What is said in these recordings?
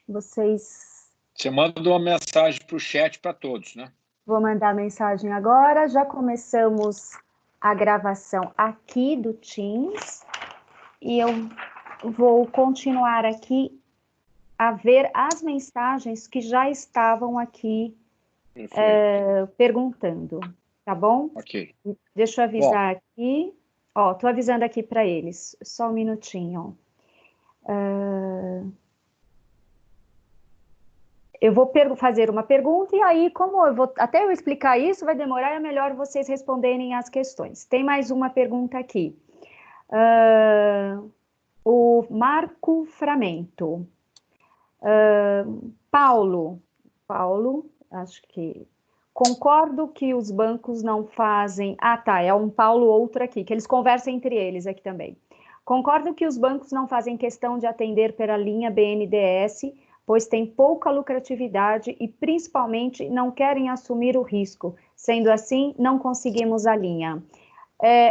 Vocês... Você manda uma mensagem para o chat para todos, né? Vou mandar mensagem agora. Já começamos a gravação aqui do Teams. E eu vou continuar aqui a ver as mensagens que já estavam aqui perguntando, tá bom? Ok. Deixa eu avisar aqui. Ó, tô avisando aqui para eles. Só um minutinho. Eu vou fazer uma pergunta e aí, como eu vou, até eu explicar isso, vai demorar, é melhor vocês responderem as questões. Tem mais uma pergunta aqui. O Marco Framento. Paulo, acho que... Concordo que os bancos não fazem... Ah, tá, é um Paulo outro aqui, que eles conversam entre eles aqui também. Concordo que os bancos não fazem questão de atender pela linha BNDES, pois tem pouca lucratividade e, principalmente, não querem assumir o risco. Sendo assim, não conseguimos a linha.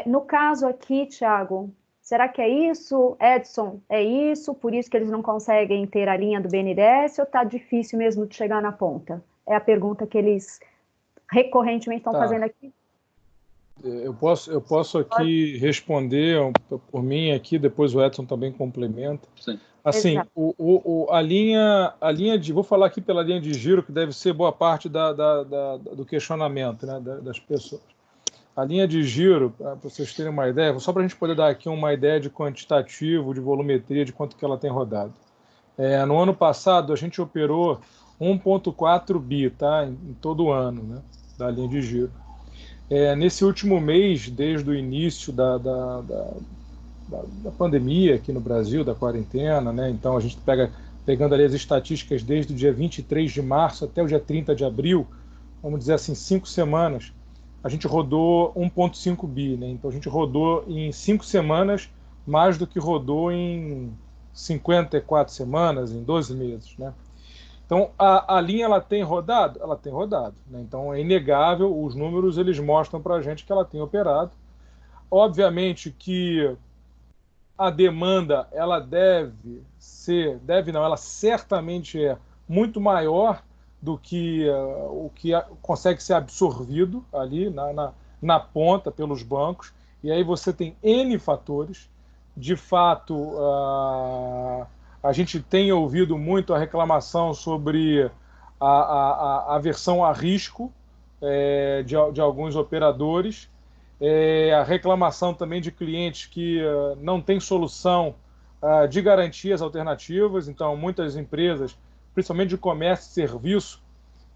No caso aqui, Thiago, será que é isso? Edson, é isso? Por isso que eles não conseguem ter a linha do BNDES ou está difícil mesmo de chegar na ponta? É a pergunta que eles recorrentemente estão fazendo aqui. Eu posso aqui responder por mim aqui, depois o Edson também complementa. Sim. Assim, a linha de... Vou falar aqui pela linha de giro, que deve ser boa parte do questionamento, né, das pessoas. A linha de giro, para vocês terem uma ideia, só para a gente poder dar aqui uma ideia de quantitativo, de volumetria, de quanto que ela tem rodado. No ano passado, a gente operou 1,4 bi, tá, em todo o ano, né, da linha de giro. Nesse último mês, desde o início da pandemia aqui no Brasil, da quarentena, né? Então a gente pegando ali as estatísticas desde o dia 23 de março até o dia 30 de abril, vamos dizer assim, 5 semanas, a gente rodou 1,5 bi, né? Então a gente rodou em 5 semanas mais do que rodou em 54 semanas, em 12 meses, né? Então, a linha, ela tem rodado? Ela tem rodado, né? Então, é inegável, os números, eles mostram para a gente que ela tem operado. Obviamente que a demanda, ela ela certamente é muito maior do que o que consegue ser absorvido ali na ponta pelos bancos. E aí você tem N fatores. De fato, a gente tem ouvido muito a reclamação sobre a aversão a risco de alguns operadores, a reclamação também de clientes que não têm solução de garantias alternativas. Então, muitas empresas, principalmente de comércio e serviço,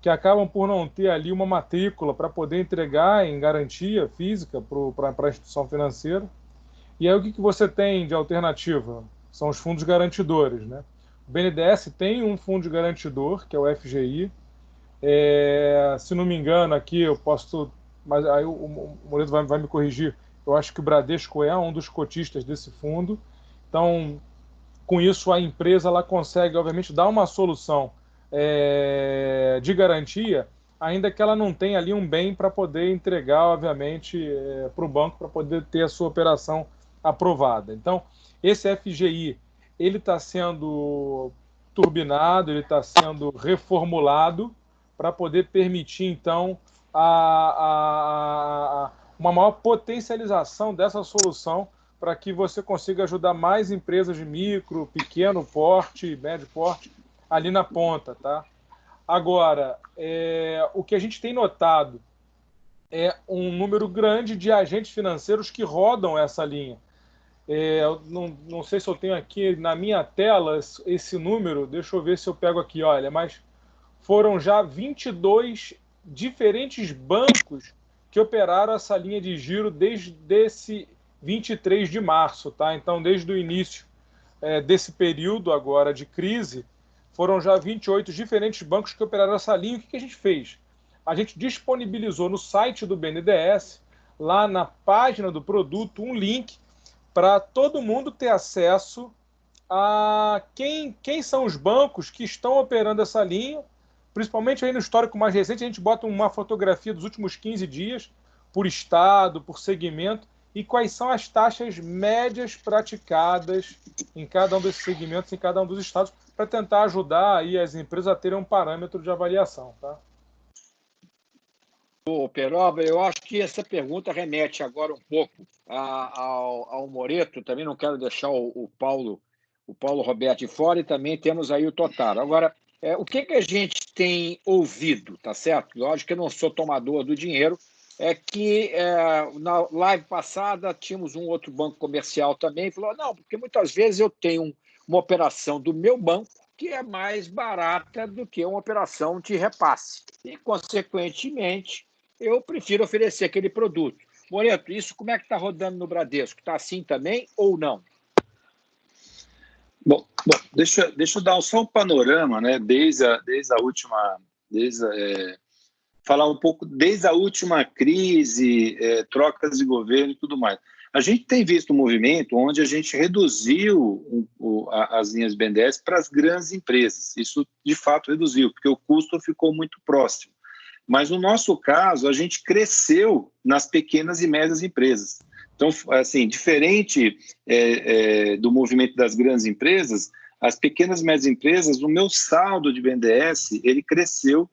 que acabam por não ter ali uma matrícula para poder entregar em garantia física para a instituição financeira. E aí o que você tem de alternativa? São os fundos garantidores, né? O BNDES tem um fundo garantidor, que é o FGI. Se não me engano, aqui eu posso... Mas aí o Moreto vai me corrigir. Eu acho que o Bradesco é um dos cotistas desse fundo. Então, com isso, a empresa ela consegue, obviamente, dar uma solução de garantia, ainda que ela não tenha ali um bem para poder entregar, obviamente, para o banco, para poder ter a sua operação aprovada. Então, esse FGI, ele está sendo turbinado, ele está sendo reformulado para poder permitir, então, uma maior potencialização dessa solução para que você consiga ajudar mais empresas de micro, pequeno porte, médio porte, ali na ponta, tá? Agora, o que a gente tem notado é um número grande de agentes financeiros que rodam essa linha. Não sei se eu tenho aqui na minha tela esse número, deixa eu ver se eu pego aqui, olha, mas foram já 22 diferentes bancos que operaram essa linha de giro desde esse 23 de março, tá? Então, desde o início desse período agora de crise, foram já 28 diferentes bancos que operaram essa linha. O que a gente fez? A gente disponibilizou no site do BNDES, lá na página do produto, um link para todo mundo ter acesso a quem são os bancos que estão operando essa linha. Principalmente aí no histórico mais recente, a gente bota uma fotografia dos últimos 15 dias, por estado, por segmento, e quais são as taxas médias praticadas em cada um desses segmentos, em cada um dos estados, para tentar ajudar aí as empresas a terem um parâmetro de avaliação. Tá? Ô, Peroba, eu acho que essa pergunta remete agora um pouco ao Moreto. Também não quero deixar o Paulo Roberto de fora, e também temos aí o Totaro. Agora, o que a gente tem ouvido, tá certo? Lógico que eu não sou tomador do dinheiro, é que na live passada tínhamos um outro banco comercial também, falou, não, porque muitas vezes eu tenho uma operação do meu banco que é mais barata do que uma operação de repasse. E, consequentemente, eu prefiro oferecer aquele produto. Moreto, isso como é que está rodando no Bradesco? Está assim também ou não? Bom, deixa eu dar só um panorama, né? Falar um pouco desde a última crise, trocas de governo e tudo mais. A gente tem visto um movimento onde a gente reduziu as linhas BNDES para as grandes empresas. Isso, de fato, reduziu, porque o custo ficou muito próximo. Mas, no nosso caso, a gente cresceu nas pequenas e médias empresas. Então, assim, diferente do movimento das grandes empresas, as pequenas e médias empresas, o meu saldo de BNDES, ele cresceu,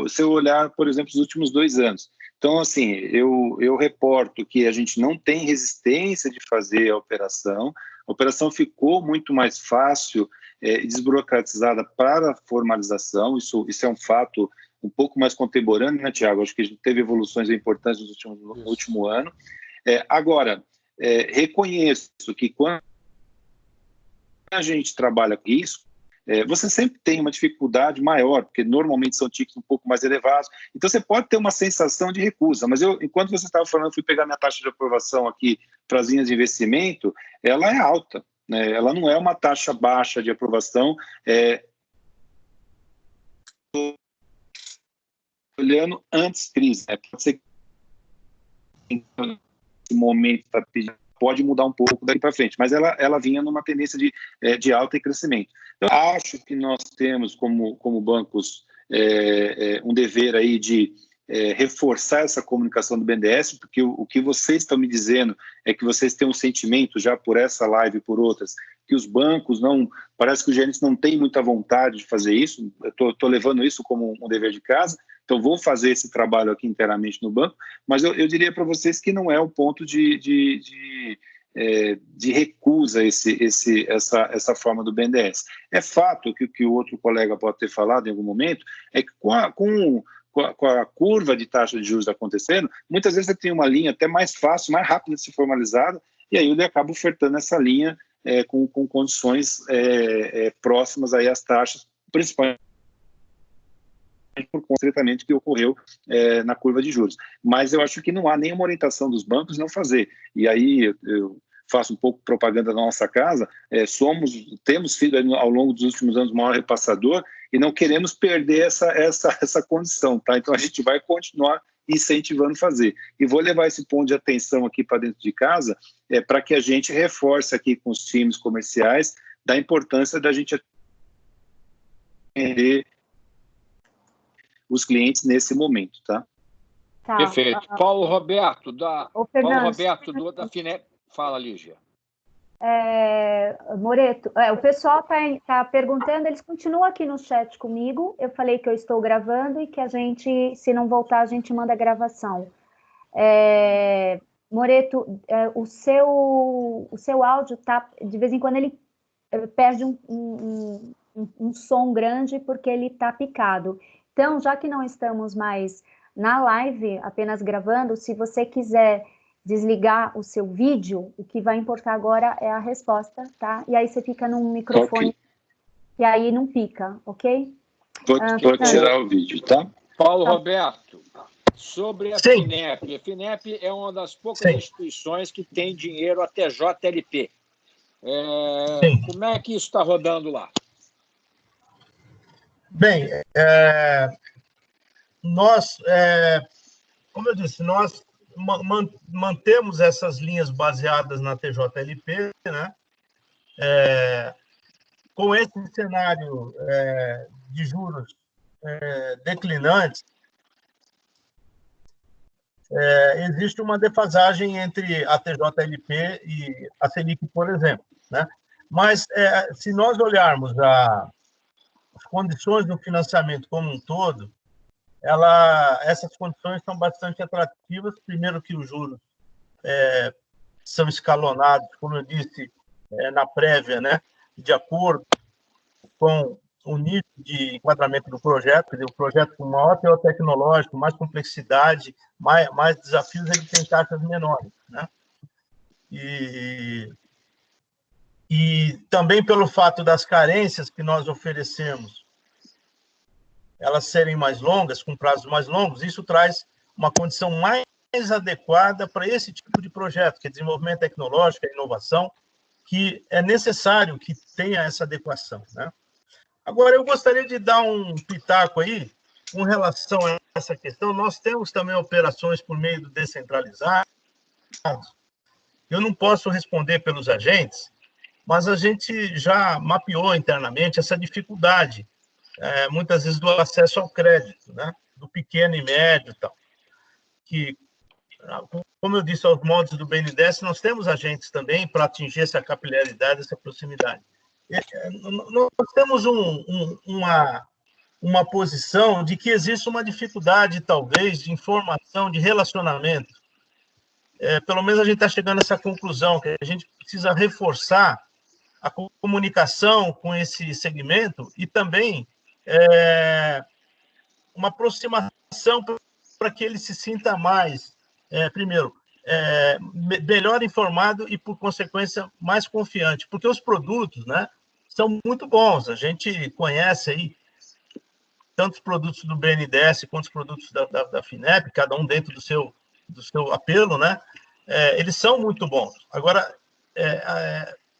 se eu olhar, por exemplo, os últimos 2 anos. Então, assim, eu reporto que a gente não tem resistência de fazer a operação ficou muito mais fácil e desburocratizada para a formalização, isso é um fato um pouco mais contemporâneo, né, Tiago? Acho que a gente teve evoluções importantes no último ano. Agora, reconheço que quando a gente trabalha com isso, você sempre tem uma dificuldade maior, porque normalmente são tickets um pouco mais elevados, então você pode ter uma sensação de recusa, mas enquanto você estava falando, eu fui pegar minha taxa de aprovação aqui para as linhas de investimento, ela é alta, né? Ela não é uma taxa baixa de aprovação, olhando antes crise, pode ser que nesse momento está pedindo, pode mudar um pouco daqui para frente, mas ela vinha numa tendência de alta e crescimento. Então, acho que nós temos, como bancos, um dever aí de reforçar essa comunicação do BNDES, porque o que vocês estão me dizendo é que vocês têm um sentimento, já por essa live e por outras, que os bancos parece que os gerentes não têm muita vontade de fazer isso. Eu estou levando isso como um dever de casa, então vou fazer esse trabalho aqui internamente no banco, mas eu diria para vocês que não é um ponto de recusa essa forma do BNDES. É fato que o outro colega pode ter falado em algum momento, é que com a curva de taxa de juros acontecendo, muitas vezes você tem uma linha até mais fácil, mais rápida de ser formalizada, e aí ele acaba ofertando essa linha com condições próximas aí às taxas, principalmente por conta do tratamento que ocorreu na curva de juros. Mas eu acho que não há nenhuma orientação dos bancos não fazer. E aí eu faço um pouco propaganda da nossa casa, temos sido ao longo dos últimos anos o maior repassador e não queremos perder essa condição, tá? Então a gente vai continuar incentivando fazer. E vou levar esse ponto de atenção aqui para dentro de casa, para que a gente reforce aqui com os times comerciais da importância da gente atender os clientes nesse momento, tá? Perfeito. Paulo Roberto, da FINEP. Fala, Lígia. Moreto, o pessoal tá perguntando, eles continuam aqui no chat comigo. Eu falei que eu estou gravando e que a gente, se não voltar, a gente manda a gravação. Moreto, o seu áudio tá, de vez em quando ele perde um som grande porque ele tá picado. Então, já que não estamos mais na live, apenas gravando, se você quiser desligar o seu vídeo, o que vai importar agora é a resposta, tá? E aí você fica num microfone, okay, e aí não pica, ok? Vou tirar o vídeo, tá? Paulo Roberto, sobre a FINEP. A FINEP é uma das poucas instituições que tem dinheiro até JLP. Como é que isso está rodando lá? Bem, nós, como eu disse, nós mantemos essas linhas baseadas na TJLP, né? Com esse cenário de juros declinantes, existe uma defasagem entre a TJLP e a Selic, por exemplo, né? Mas, se nós olharmos as condições do financiamento como um todo, essas condições são bastante atrativas. Primeiro que os juros são escalonados, como eu disse, na prévia, né, de acordo com o nível de enquadramento do projeto. Quer dizer, o projeto com maior teor tecnológico, mais complexidade, mais desafios, ele tem taxas menores, né? E também pelo fato das carências que nós oferecemos, elas serem mais longas, com prazos mais longos, isso traz uma condição mais adequada para esse tipo de projeto, que é desenvolvimento tecnológico, inovação, que é necessário que tenha essa adequação, né? Agora, eu gostaria de dar um pitaco aí com relação a essa questão. Nós temos também operações por meio do descentralizado. Eu não posso responder pelos agentes, mas a gente já mapeou internamente essa dificuldade, muitas vezes, do acesso ao crédito, né? Do pequeno e médio e tal. Que, como eu disse, aos moldes do BNDES, nós temos agentes também para atingir essa capilaridade, essa proximidade. Nós temos uma posição de que existe uma dificuldade, talvez, de informação, de relacionamento. Pelo menos a gente está chegando a essa conclusão, que a gente precisa reforçar a comunicação com esse segmento e também uma aproximação para que ele se sinta mais, primeiro, melhor informado e, por consequência, mais confiante, porque os produtos, né, são muito bons. A gente conhece aí tanto os produtos do BNDES quanto os produtos da FINEP, cada um dentro do seu apelo, né? Eles são muito bons. Agora,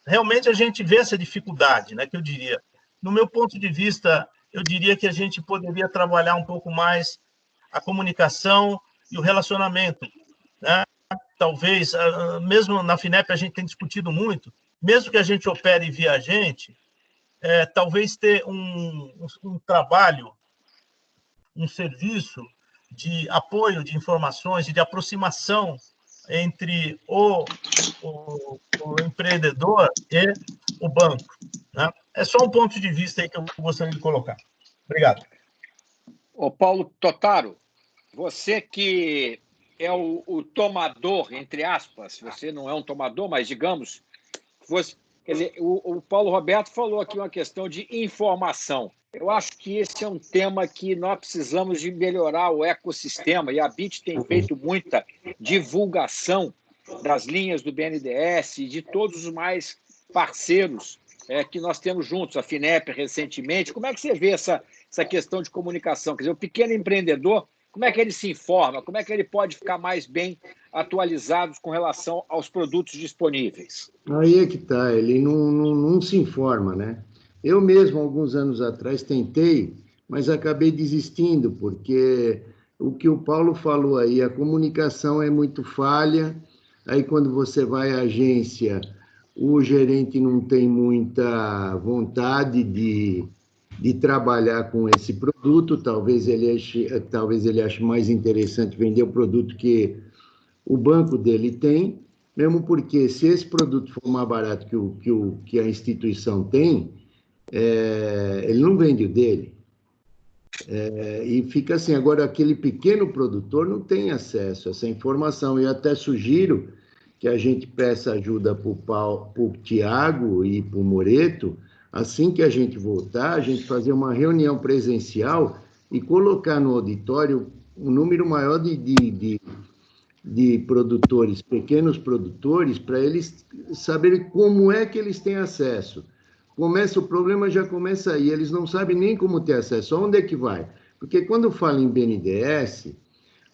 realmente a gente vê essa dificuldade, né, que eu diria. No meu ponto de vista, eu diria que a gente poderia trabalhar um pouco mais a comunicação e o relacionamento, né? Talvez, mesmo na FINEP a gente tem discutido muito, mesmo que a gente opere via agente, talvez ter um trabalho, um serviço de apoio de informações e de aproximação entre o empreendedor e o banco, né? É só um ponto de vista aí que eu gostaria de colocar. Obrigado. Ô, Paulo Totaro, você que é o tomador, entre aspas, você não é um tomador, mas digamos, quer dizer, o Paulo Roberto falou aqui uma questão de informação. Eu acho que esse é um tema que nós precisamos de melhorar o ecossistema, e a BIT tem feito muita divulgação das linhas do BNDES e de todos os mais parceiros que nós temos juntos, a FINEP recentemente. Como é que você vê essa questão de comunicação? Quer dizer, o pequeno empreendedor, como é que ele se informa? Como é que ele pode ficar mais bem atualizado com relação aos produtos disponíveis? Aí é que está, ele não se informa, né? Eu mesmo, alguns anos atrás, tentei, mas acabei desistindo, porque o que o Paulo falou aí, a comunicação é muito falha, aí quando você vai à agência, o gerente não tem muita vontade de trabalhar com esse produto, talvez ele ache mais interessante vender o produto que o banco dele tem, mesmo porque se esse produto for mais barato que a instituição tem, ele não vende o dele. E fica assim. Agora, aquele pequeno produtor não tem acesso a essa informação. Eu até sugiro que a gente peça ajuda para o Tiago e para o Moreto, assim que a gente voltar, a gente fazer uma reunião presencial e colocar no auditório um número maior de produtores, pequenos produtores, para eles saberem como é que eles têm acesso. O problema já começa aí, eles não sabem nem como ter acesso, onde é que vai? Porque quando fala em BNDES,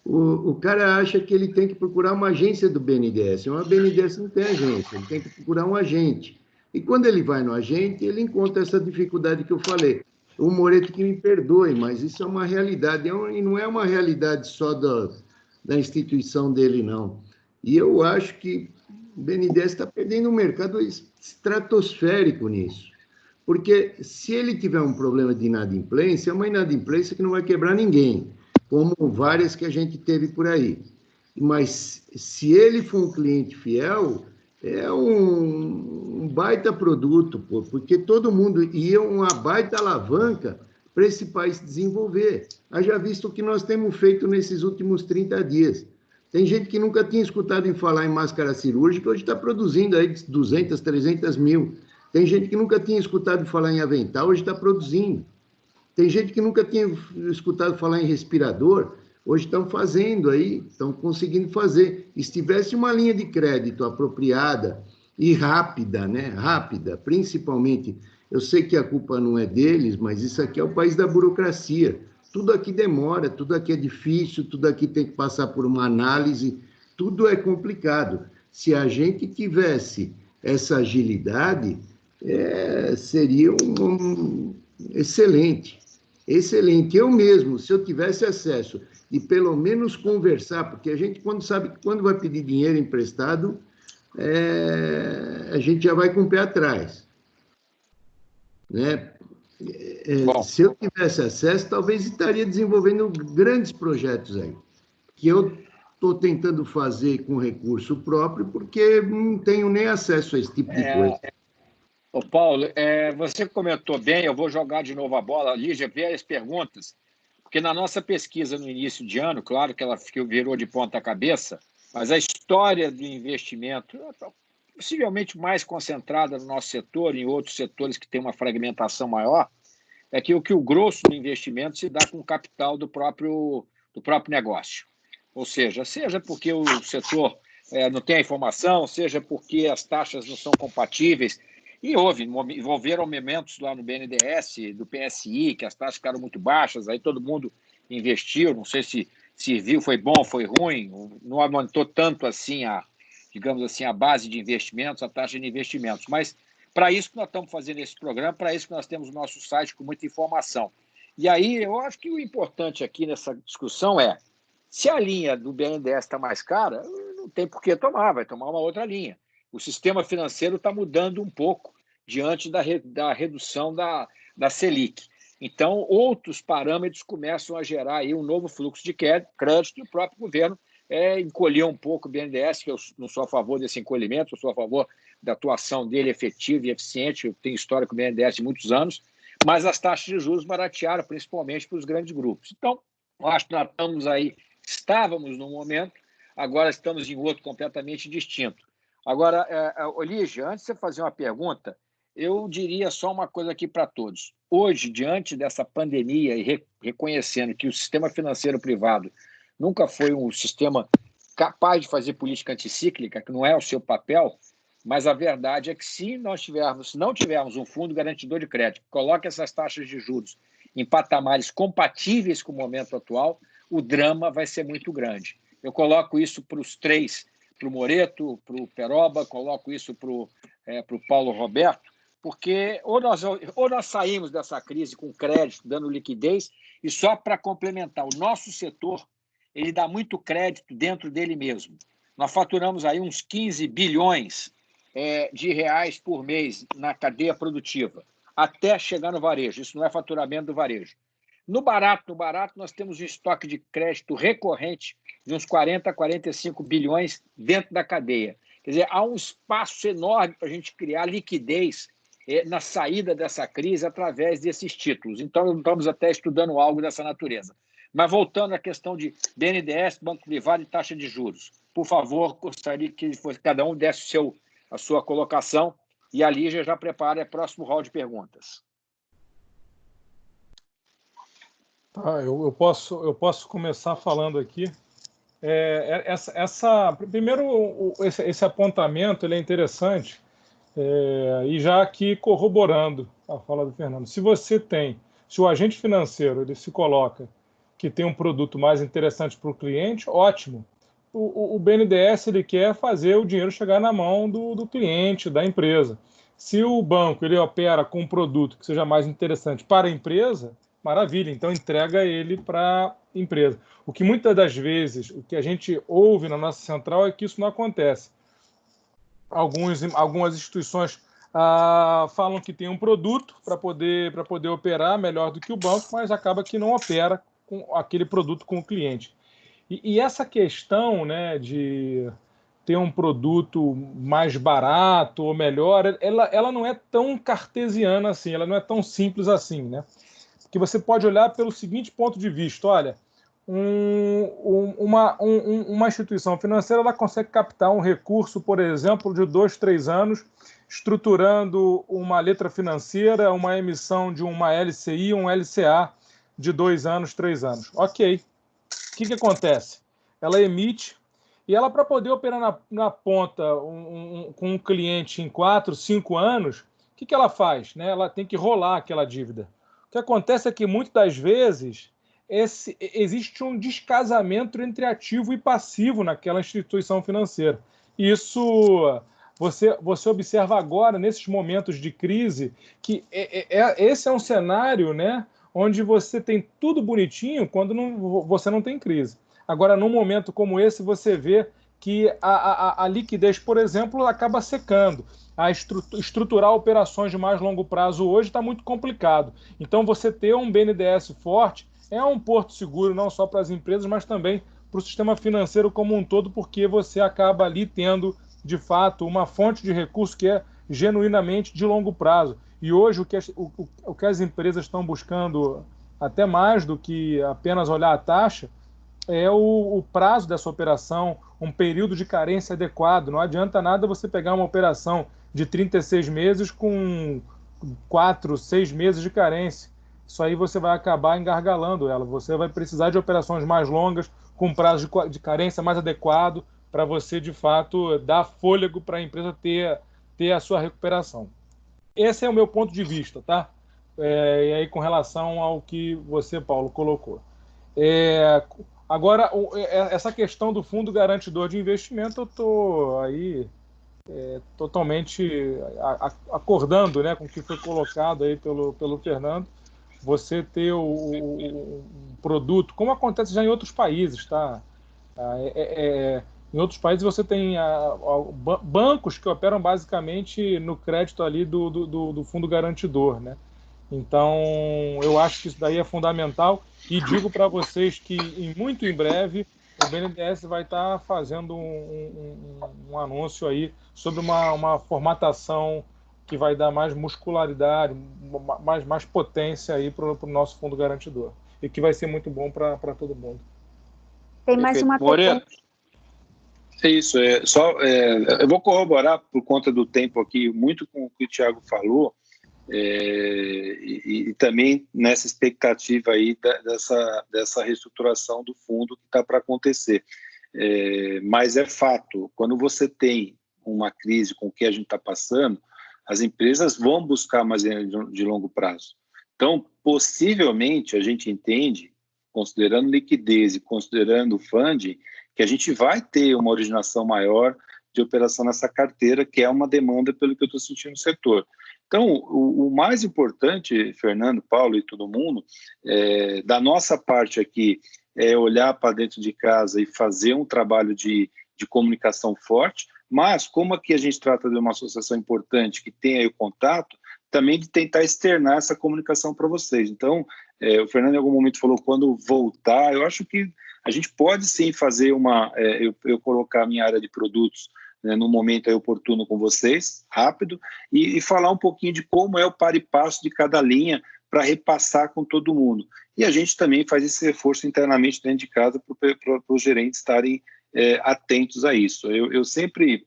o cara acha que ele tem que procurar uma agência do BNDES, uma BNDES não tem agência, ele tem que procurar um agente. E quando ele vai no agente, ele encontra essa dificuldade que eu falei. O Moreto que me perdoe, mas isso é uma realidade, e não é uma realidade só da instituição dele, não. E eu acho que o BNDES está perdendo um mercado estratosférico nisso. Porque se ele tiver um problema de inadimplência, é uma inadimplência que não vai quebrar ninguém, como várias que a gente teve por aí. mas se ele for um cliente fiel, é um baita produto, pô, porque todo mundo ia uma baita alavanca para esse país desenvolver. Haja visto o que nós temos feito nesses últimos 30 dias. Tem gente que nunca tinha escutado em falar em máscara cirúrgica, hoje está produzindo aí 200, 300 mil. Tem gente que nunca tinha escutado falar em avental, hoje está produzindo. Tem gente que nunca tinha escutado falar em respirador, hoje estão fazendo aí, estão conseguindo fazer. E se tivesse uma linha de crédito apropriada e rápida, né? Rápida, principalmente, eu sei que a culpa não é deles, mas isso aqui é o país da burocracia. Tudo aqui demora, tudo aqui é difícil, tudo aqui tem que passar por uma análise, tudo é complicado. Se a gente tivesse essa agilidade, seria excelente, excelente. Eu mesmo, se eu tivesse acesso e pelo menos conversar, porque a gente, quando vai pedir dinheiro emprestado, a gente já vai com o pé atrás, né? Se eu tivesse acesso, talvez estaria desenvolvendo grandes projetos aí, que eu estou tentando fazer com recurso próprio, porque não tenho nem acesso a esse tipo de coisa. Ô Paulo, você comentou bem, eu vou jogar de novo a bola, Lígia, vê as perguntas, porque na nossa pesquisa no início de ano, claro que ela virou de ponta cabeça, mas a história do investimento, possivelmente mais concentrada no nosso setor, em outros setores que têm uma fragmentação maior, é que o grosso do investimento se dá com o capital do próprio negócio. Ou seja porque o setor não tem a informação, seja porque as taxas não são compatíveis. E envolveram momentos lá no BNDES, do PSI, que as taxas ficaram muito baixas, aí todo mundo investiu, não sei se viu, foi bom, foi ruim, não aumentou tanto assim digamos assim, a base de investimentos, a taxa de investimentos. Mas para isso que nós estamos fazendo esse programa, para isso que nós temos o nosso site com muita informação. E aí eu acho que o importante aqui nessa discussão se a linha do BNDES está mais cara, não tem por que tomar, vai tomar uma outra linha. O sistema financeiro está mudando um pouco diante da redução da Selic. Então, outros parâmetros começam a gerar aí um novo fluxo de crédito e o próprio governo encolheu um pouco o BNDES, que eu não sou a favor desse encolhimento, eu sou a favor da atuação dele efetiva e eficiente, eu tenho história com o BNDES de muitos anos, mas as taxas de juros baratearam, principalmente para os grandes grupos. Então, eu acho que nós estávamos num momento, agora estamos em outro completamente distinto. Agora, Lígia, antes de você fazer uma pergunta, eu diria só uma coisa aqui para todos. Hoje, diante dessa pandemia e reconhecendo que o sistema financeiro privado nunca foi um sistema capaz de fazer política anticíclica, que não é o seu papel, mas a verdade é que se não tivermos um fundo garantidor de crédito que coloque essas taxas de juros em patamares compatíveis com o momento atual, o drama vai ser muito grande. Eu coloco isso para os três, para o Moreto, para o Peroba, coloco isso para o Paulo Roberto, porque ou nós saímos dessa crise com crédito, dando liquidez, e só para complementar, o nosso setor ele dá muito crédito dentro dele mesmo. Nós faturamos aí uns 15 bilhões de reais por mês na cadeia produtiva, até chegar no varejo. Isso não é faturamento do varejo. No barato, nós temos um estoque de crédito recorrente de uns 40, 45 bilhões dentro da cadeia. Quer dizer, há um espaço enorme para a gente criar liquidez na saída dessa crise através desses títulos. Então, estamos até estudando algo dessa natureza. Mas voltando à questão de BNDES, Banco Privado e taxa de juros. Por favor, gostaria que cada um desse a sua colocação e a Lígia já prepara o próximo round de perguntas. Eu posso começar falando aqui. Primeiro, esse apontamento ele é interessante, e já aqui corroborando a fala do Fernando. Se o agente financeiro ele se coloca que tem um produto mais interessante para o cliente, ótimo. O BNDES ele quer fazer o dinheiro chegar na mão do cliente, da empresa. Se o banco ele opera com um produto que seja mais interessante para a empresa, maravilha, então entrega ele para a empresa. O que muitas das vezes, o que a gente ouve na nossa central é que isso não acontece. Algumas instituições falam que tem um produto para poder operar melhor do que o banco, mas acaba que não opera com aquele produto com o cliente. E essa questão, né, de ter um produto mais barato ou melhor, ela não é tão cartesiana assim, ela não é tão simples assim, né? Porque você pode olhar pelo seguinte ponto de vista, olha, uma instituição financeira ela consegue captar um recurso, por exemplo, de 2, 3 anos, estruturando uma letra financeira, uma emissão de uma LCI, um LCA de 2 anos, 3 anos. Ok. O que acontece? Ela emite e ela, para poder operar na ponta com um cliente em 4, 5 anos, o que ela faz? Né? Ela tem que rolar aquela dívida. O que acontece é que, muitas das vezes, existe um descasamento entre ativo e passivo naquela instituição financeira. Isso você observa agora, nesses momentos de crise, que esse é um cenário, né, onde você tem tudo bonitinho quando você não tem crise. Agora, num momento como esse, você vê que a liquidez, por exemplo, acaba secando. Estruturar operações de mais longo prazo hoje está muito complicado. Então, você ter um BNDES forte é um porto seguro não só para as empresas, mas também para o sistema financeiro como um todo, porque você acaba ali tendo, de fato, uma fonte de recurso que é genuinamente de longo prazo. E hoje o que as empresas estão buscando, até mais do que apenas olhar a taxa, é o prazo dessa operação, um período de carência adequado. Não adianta nada você pegar uma operação de 36 meses com 4, 6 meses de carência. Isso aí você vai acabar engargalando ela. Você vai precisar de operações mais longas, com prazo de carência mais adequado, para você, de fato, dar fôlego para a empresa ter a sua recuperação. Esse é o meu ponto de vista, tá? E aí, com relação ao que você, Paulo, colocou. Agora, essa questão do fundo garantidor de investimento, eu estou aí totalmente acordando, né, com o que foi colocado aí pelo Fernando. Você ter o produto, como acontece já em outros países, tá? Em outros países você tem bancos que operam basicamente no crédito ali do fundo garantidor, né? Então, eu acho que isso daí é fundamental e digo para vocês que muito em breve o BNDES vai estar fazendo um anúncio aí sobre uma formatação que vai dar mais muscularidade, mais potência aí para o nosso fundo garantidor e que vai ser muito bom para todo mundo. Tem mais uma pergunta. É isso. Eu vou corroborar por conta do tempo aqui muito com o que o Thiago falou. E também nessa expectativa aí dessa reestruturação do fundo que está para acontecer. Mas é fato, quando você tem uma crise com o que a gente está passando, as empresas vão buscar mais de longo prazo. Então, possivelmente, a gente entende, considerando liquidez e considerando funding, que a gente vai ter uma originação maior de operação nessa carteira, que é uma demanda pelo que eu estou sentindo no setor. Então, o mais importante, Fernando, Paulo e todo mundo, da nossa parte aqui, é olhar para dentro de casa e fazer um trabalho de comunicação forte, mas como aqui a gente trata de uma associação importante que tem aí o contato, também de tentar externar essa comunicação para vocês. Então, o Fernando em algum momento falou, quando voltar, eu acho que a gente pode sim fazer eu colocar a minha área de produtos no momento aí oportuno com vocês, rápido, e falar um pouquinho de como é o par e passo de cada linha para repassar com todo mundo. E a gente também faz esse reforço internamente dentro de casa para os gerentes estarem atentos a isso. Eu sempre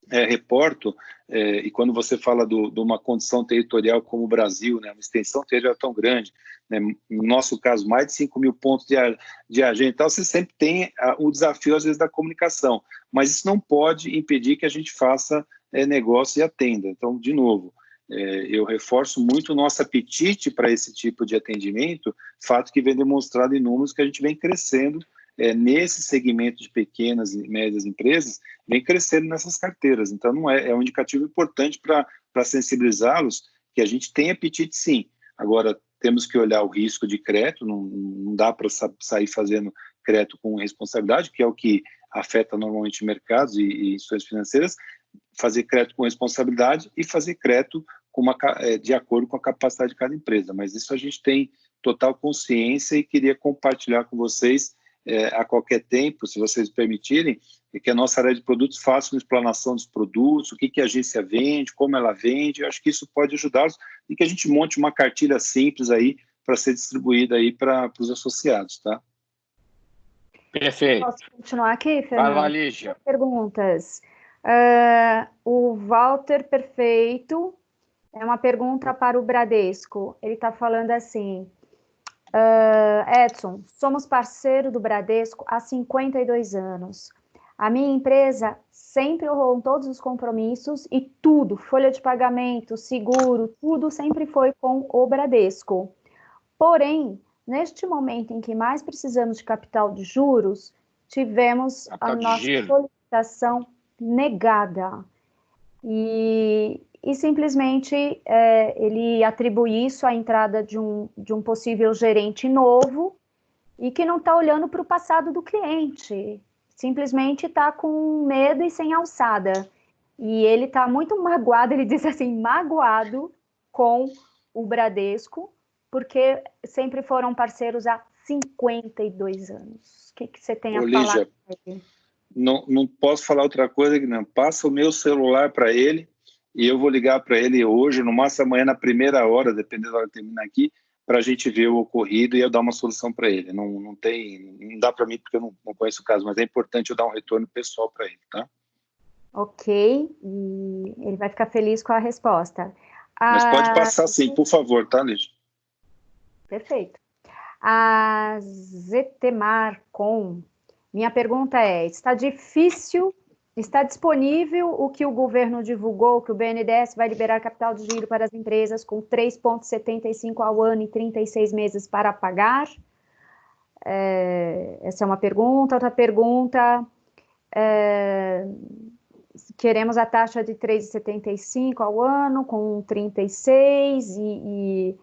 reporto, e quando você fala de uma condição territorial como o Brasil, né, uma extensão territorial tão grande, né, no nosso caso, mais de 5 mil pontos de agente, então você sempre tem o desafio, às vezes, da comunicação, mas isso não pode impedir que a gente faça negócio e atenda. Então, de novo, eu reforço muito o nosso apetite para esse tipo de atendimento, fato que vem demonstrado em números que a gente vem crescendo nesse segmento de pequenas e médias empresas, vem crescendo nessas carteiras. Então, não é um indicativo importante para sensibilizá-los que a gente tem apetite, sim. Agora, temos que olhar o risco de crédito, não dá para sair fazendo crédito com responsabilidade, que é o que afeta normalmente mercados e instituições financeiras, fazer crédito com responsabilidade e fazer crédito de acordo com a capacidade de cada empresa. Mas isso a gente tem total consciência e queria compartilhar com vocês a qualquer tempo, se vocês permitirem, que a nossa área de produtos faça uma explanação dos produtos, o que a agência vende, como ela vende. Eu acho que isso pode ajudá-los e que a gente monte uma cartilha simples aí para ser distribuída aí para os associados, tá? Perfeito. Posso continuar aqui, Vai lá, Fernando? Lígia. Perguntas. O Walter Perfeito é uma pergunta para o Bradesco. Ele está falando assim: Edson, somos parceiro do Bradesco há 52 anos. A minha empresa sempre honrou todos os compromissos e tudo, folha de pagamento, seguro, tudo sempre foi com o Bradesco. Porém, neste momento em que mais precisamos de capital de juros, tivemos a nossa solicitação negada. E simplesmente ele atribui isso à entrada de um possível gerente novo e que não está olhando para o passado do cliente. Simplesmente está com medo e sem alçada. E ele está muito magoado, ele diz assim, magoado com o Bradesco, porque sempre foram parceiros há 52 anos. O que você tem a falar? Lígia, não posso falar outra coisa que não. Passa o meu celular para ele e eu vou ligar para ele hoje, no máximo amanhã, na primeira hora, dependendo da hora que terminar aqui, para a gente ver o ocorrido e eu dar uma solução para ele. Não dá para mim, porque eu não conheço o caso, mas é importante eu dar um retorno pessoal para ele, tá? Ok, e ele vai ficar feliz com a resposta. Mas pode passar sim, por favor, tá, Lígia? Perfeito. A Zetemarcom, minha pergunta é, está disponível o que o governo divulgou, que o BNDES vai liberar capital de giro para as empresas com 3,75 ao ano e 36 meses para pagar? Essa é uma pergunta. Outra pergunta, queremos a taxa de 3,75 ao ano com 36 e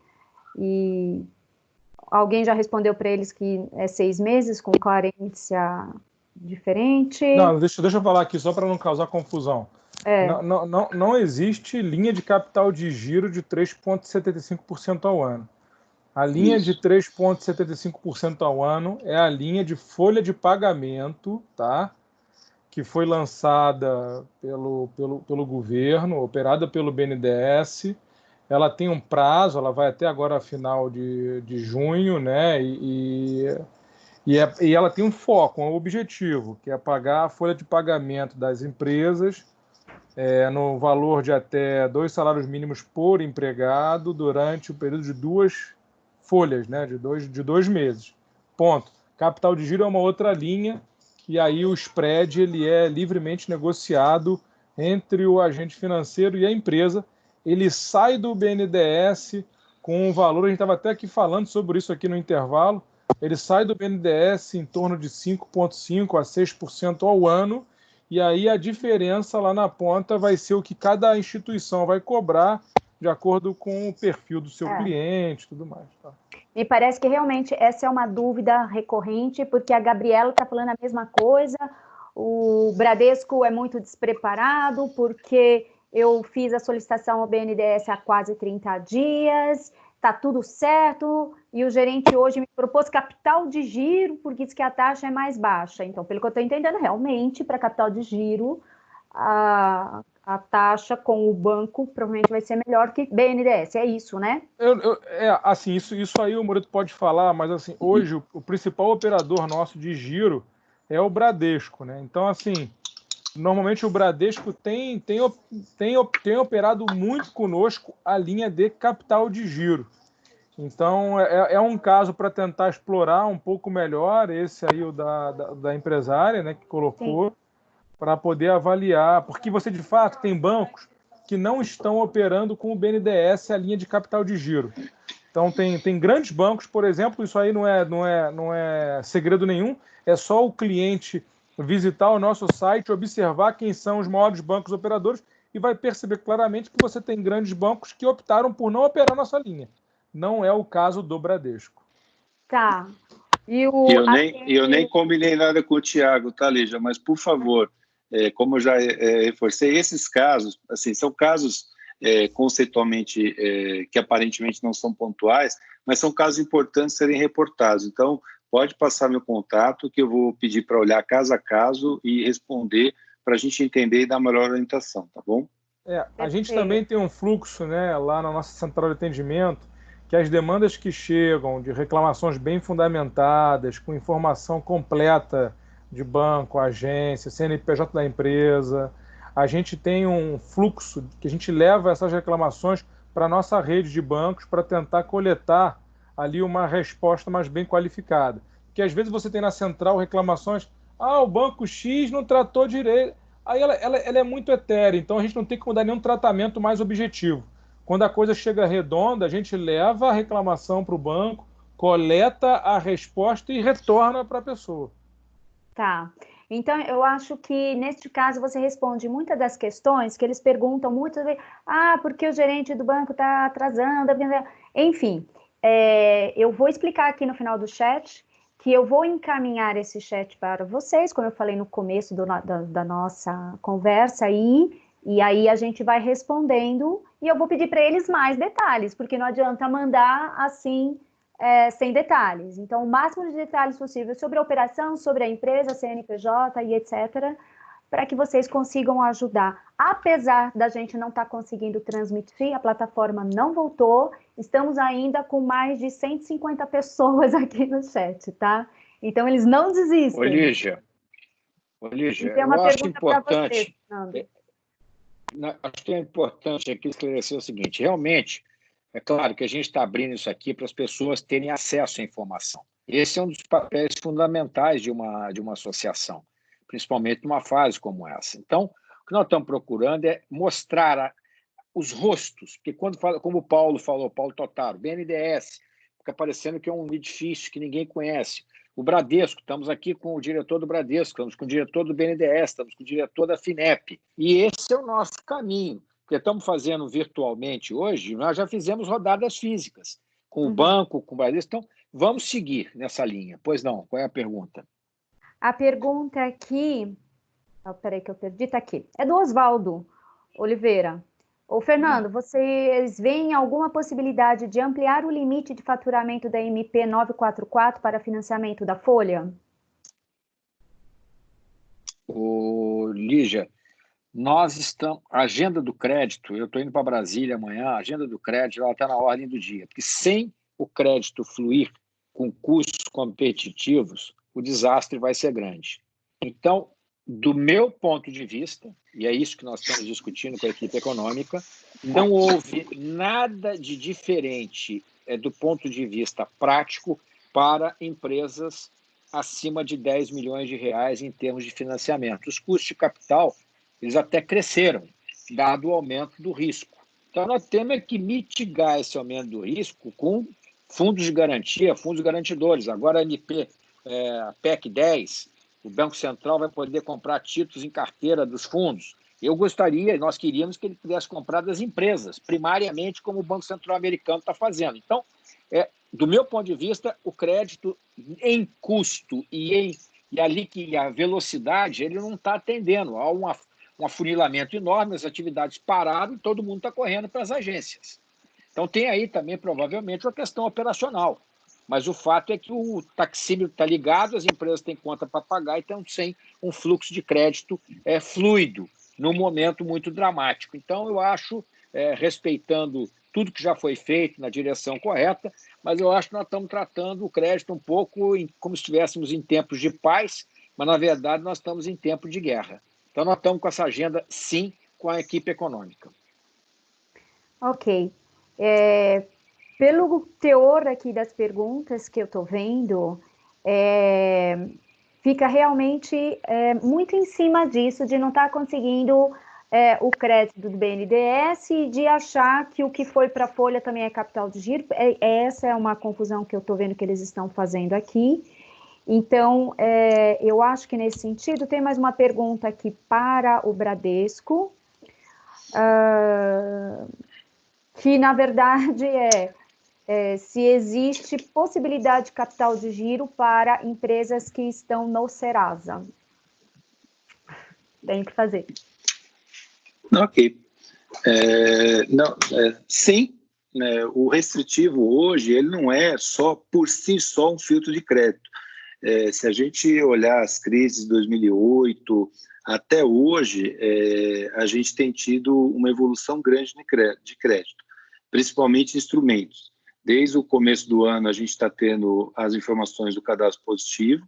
alguém já respondeu para eles que é 6 meses com carência diferente. Não, deixa eu falar aqui só para não causar confusão. Não existe linha de capital de giro de 3,75% ao ano. A linha de 3,75% ao ano é a linha de folha de pagamento, tá? Que foi lançada pelo governo, operada pelo BNDES. Ela tem um prazo, ela vai até agora final de junho, né? E ela tem um foco, um objetivo, que é pagar a folha de pagamento das empresas no valor de até 2 salários mínimos por empregado durante o período de 2 folhas, né? De dois meses. Ponto. Capital de giro é uma outra linha, e aí o spread ele é livremente negociado entre o agente financeiro e a empresa. Ele sai do BNDES com um valor, a gente estava até aqui falando sobre isso aqui no intervalo, ele sai do BNDES em torno de 5,5% a 6% ao ano, e aí a diferença lá na ponta vai ser o que cada instituição vai cobrar de acordo com o perfil do seu cliente e tudo mais. Tá? Me parece que realmente essa é uma dúvida recorrente, porque a Gabriela está falando a mesma coisa, o Bradesco é muito despreparado, porque eu fiz a solicitação ao BNDES há quase 30 dias, está tudo certo, e o gerente hoje me propôs capital de giro, porque diz que a taxa é mais baixa. Então, pelo que eu estou entendendo, realmente, para capital de giro, a taxa com o banco provavelmente vai ser melhor que BNDES, é isso, né? Assim, isso aí o Moreto pode falar, mas assim, hoje o principal operador nosso de giro é o Bradesco, né? Então, assim, normalmente o Bradesco tem operado muito conosco a linha de capital de giro. Então, é um caso para tentar explorar um pouco melhor esse aí, o da empresária, né, que colocou, para poder avaliar. Porque você, de fato, tem bancos que não estão operando com o BNDES a linha de capital de giro. Então, tem grandes bancos, por exemplo, isso aí não é segredo nenhum, é só o cliente visitar o nosso site, observar quem são os maiores bancos operadores e vai perceber claramente que você tem grandes bancos que optaram por não operar nossa linha. Não é o caso do Bradesco. Tá. Eu nem combinei nada com o Thiago, tá, Lígia? Mas, por favor, como eu já reforcei, esses casos, assim, são casos conceitualmente que aparentemente não são pontuais, mas são casos importantes serem reportados. Então, pode passar meu contato, que eu vou pedir para olhar caso a caso e responder para a gente entender e dar a melhor orientação, tá bom? A gente também tem um fluxo, né, lá na nossa central de atendimento, que as demandas que chegam de reclamações bem fundamentadas, com informação completa de banco, agência, CNPJ da empresa, a gente tem um fluxo que a gente leva essas reclamações para a nossa rede de bancos para tentar coletar ali uma resposta mais bem qualificada. Porque às vezes você tem na central reclamações, o banco X não tratou direito. Aí ela é muito etérea, então a gente não tem como dar nenhum tratamento mais objetivo. Quando a coisa chega redonda, a gente leva a reclamação para o banco, coleta a resposta e retorna para a pessoa. Tá. Então, eu acho que, neste caso, você responde muitas das questões que eles perguntam muito, porque o gerente do banco está atrasando, enfim. Eu vou explicar aqui no final do chat que eu vou encaminhar esse chat para vocês, como eu falei no começo da nossa conversa aí, e aí a gente vai respondendo, e eu vou pedir para eles mais detalhes, porque não adianta mandar assim, sem detalhes. Então, o máximo de detalhes possível sobre a operação, sobre a empresa, CNPJ e etc., para que vocês consigam ajudar. Apesar da gente não estar conseguindo transmitir, a plataforma não voltou, estamos ainda com mais de 150 pessoas aqui no chat, tá? Então, eles não desistem. Ô, Lígia, eu acho importante... Acho que é importante aqui esclarecer o seguinte, realmente, é claro que a gente está abrindo isso aqui para as pessoas terem acesso à informação. Esse é um dos papéis fundamentais de uma associação, principalmente numa fase como essa. Então, o que nós estamos procurando é mostrar os rostos, porque quando fala, como o Paulo falou, Paulo Totaro, BNDES, fica parecendo que é um edifício que ninguém conhece. O Bradesco, estamos aqui com o diretor do Bradesco, estamos com o diretor do BNDES, estamos com o diretor da FINEP. E esse é o nosso caminho, porque estamos fazendo virtualmente hoje, nós já fizemos rodadas físicas, com o banco, com o Bradesco, então vamos seguir nessa linha. Pois não, qual é a pergunta? A pergunta aqui, peraí que eu perdi, está aqui, é do Oswaldo Oliveira. Ô, Fernando, vocês veem alguma possibilidade de ampliar o limite de faturamento da MP 944 para financiamento da Folha? Lígia, nós estamos... A agenda do crédito, eu estou indo para Brasília amanhã, a agenda do crédito está na ordem do dia, porque sem o crédito fluir com custos competitivos, o desastre vai ser grande. Então, do meu ponto de vista, e é isso que nós estamos discutindo com a equipe econômica, não houve nada de diferente do ponto de vista prático para empresas acima de 10 milhões de reais em termos de financiamento. Os custos de capital, eles até cresceram, dado o aumento do risco. Então, nós temos que mitigar esse aumento do risco com fundos de garantia, fundos garantidores. Agora, a MP, a PEC 10, o Banco Central vai poder comprar títulos em carteira dos fundos. Eu gostaria, nós queríamos que ele pudesse comprar das empresas, primariamente como o Banco Central americano está fazendo. Então, do meu ponto de vista, o crédito em custo e a velocidade, ele não está atendendo. Há um afunilamento enorme, as atividades pararam e todo mundo está correndo para as agências. Então, tem aí também, provavelmente, uma questão operacional. Mas o fato é que o taxímetro está ligado, as empresas têm conta para pagar e estão sem um fluxo de crédito fluido, num momento muito dramático. Então, eu acho, respeitando tudo que já foi feito na direção correta, mas eu acho que nós estamos tratando o crédito um pouco como se estivéssemos em tempos de paz, mas, na verdade, nós estamos em tempo de guerra. Então, nós estamos com essa agenda, sim, com a equipe econômica. Ok. Pelo teor aqui das perguntas que eu estou vendo, fica realmente muito em cima disso, de não estar conseguindo o crédito do BNDES e de achar que o que foi para a Folha também é capital de giro. Essa é uma confusão que eu estou vendo que eles estão fazendo aqui. Então, eu acho que nesse sentido, tem mais uma pergunta aqui para o Bradesco, que na verdade se existe possibilidade de capital de giro para empresas que estão no Serasa. Tem que fazer. Ok. Sim, né, o restritivo hoje, ele não é só por si só um filtro de crédito. Se a gente olhar as crises de 2008 até hoje, a gente tem tido uma evolução grande de crédito, principalmente instrumentos. Desde o começo do ano, a gente está tendo as informações do cadastro positivo,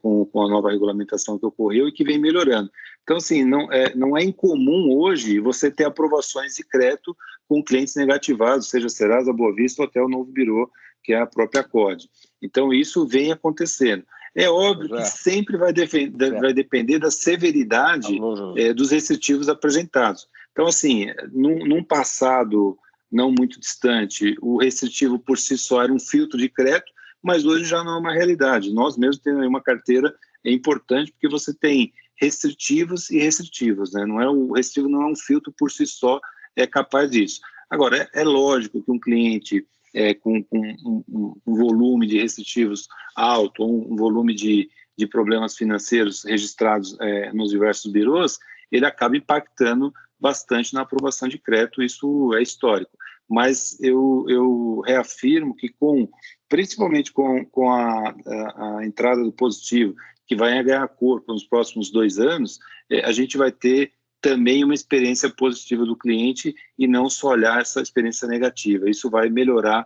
com a nova regulamentação que ocorreu e que vem melhorando. Então, assim, não é incomum hoje você ter aprovações de crédito com clientes negativados, seja Serasa, Boa Vista ou até o novo birô, que é a própria COD. Então, isso vem acontecendo. É óbvio que sempre vai depender da severidade dos restritivos apresentados. Então, assim, num passado não muito distante, o restritivo por si só era um filtro de crédito, mas hoje já não é uma realidade. Nós mesmos temos uma carteira importante, porque você tem restritivos e restritivos, né? O restritivo não é um filtro por si só, é capaz disso. Agora, é lógico que um cliente com um volume de restritivos alto, ou um volume de problemas financeiros registrados nos diversos birôs, ele acaba impactando bastante na aprovação de crédito, isso é histórico. Mas eu reafirmo que, principalmente com a entrada do positivo, que vai ganhar corpo nos próximos 2 anos, a gente vai ter também uma experiência positiva do cliente e não só olhar essa experiência negativa. Isso vai melhorar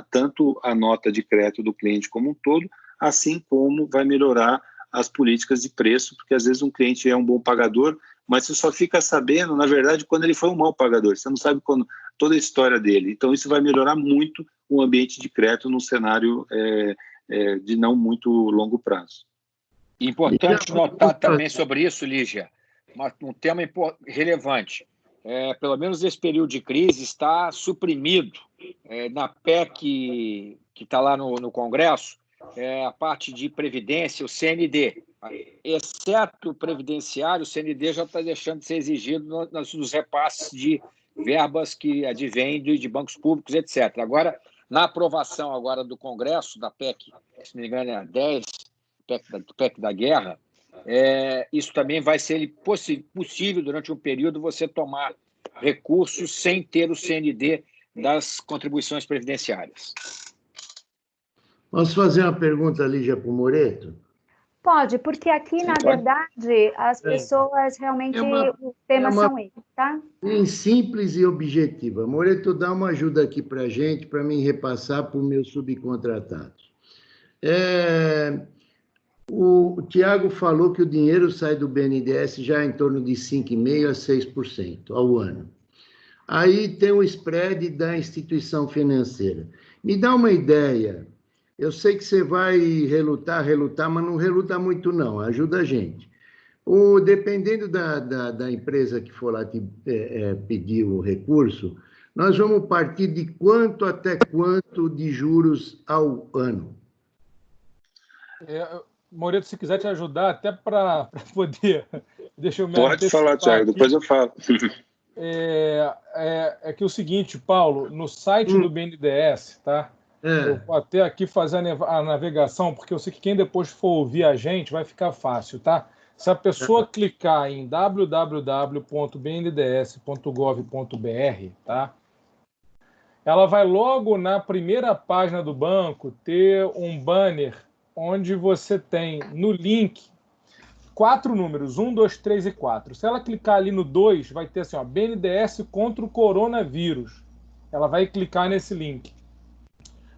tanto a nota de crédito do cliente como um todo, assim como vai melhorar as políticas de preço, porque às vezes um cliente é um bom pagador, mas você só fica sabendo, na verdade, quando ele foi um mau pagador. Você não sabe toda a história dele. Então, isso vai melhorar muito o ambiente de crédito num cenário de não muito longo prazo. Importante notar também sobre isso, Lígia, um tema relevante. Pelo menos nesse período de crise, está suprimido na PEC que está lá no Congresso, a parte de previdência, o CND. Exceto o previdenciário, o CND já está deixando de ser exigido nos repasses de verbas que advêm de bancos públicos, etc. Agora, na aprovação agora do Congresso, da PEC, se não me engano, é a 10, PEC da guerra, isso também vai ser possível, durante um período, você tomar recursos sem ter o CND das contribuições previdenciárias. Posso fazer uma pergunta, Lígia, para o Moreto? Pode, porque aqui, na verdade, as pessoas realmente, os temas são eles, tá? Bem simples e objetiva. Moreto, dá uma ajuda aqui para a gente, para mim repassar para os meus subcontratados. O Tiago falou que o dinheiro sai do BNDES já em torno de 5,5% a 6% ao ano. Aí tem o spread da instituição financeira. Me dá uma ideia. Eu sei que você vai relutar, mas não reluta muito não, ajuda a gente. Dependendo da empresa que for lá pedir o recurso, nós vamos partir de quanto até quanto de juros ao ano? Moreto, se quiser te ajudar, até para poder... Deixa eu me Pode falar, Tiago, depois eu falo. É que é o seguinte, Paulo, no site do BNDES, tá? Eu vou até aqui fazer a navegação, porque eu sei que quem depois for ouvir a gente vai ficar fácil, tá? Se a pessoa clicar em www.bnds.gov.br, tá? Ela vai logo na primeira página do banco ter um banner onde você tem no link 4 números, 1, 2, 3 e 4. Se ela clicar ali no 2, vai ter assim, ó, BNDES contra o coronavírus. Ela vai clicar nesse link.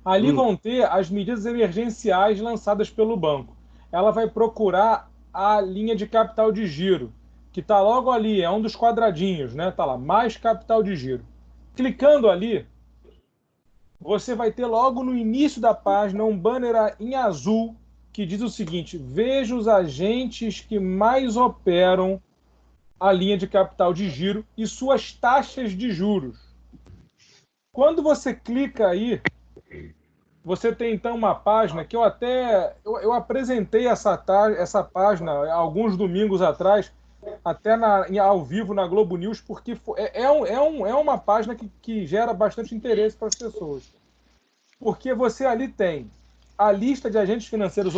Ali vão ter as medidas emergenciais lançadas pelo banco. Ela vai procurar a linha de capital de giro, que está logo ali, é um dos quadradinhos, né? Está lá, mais capital de giro. Clicando ali, você vai ter logo no início da página um banner em azul que diz o seguinte: veja os agentes que mais operam a linha de capital de giro e suas taxas de juros. Quando você clica aí, você tem então uma página que eu apresentei essa página alguns domingos atrás, até ao vivo na Globo News, porque é uma página que gera bastante interesse para as pessoas. Porque você ali tem a lista de agentes financeiros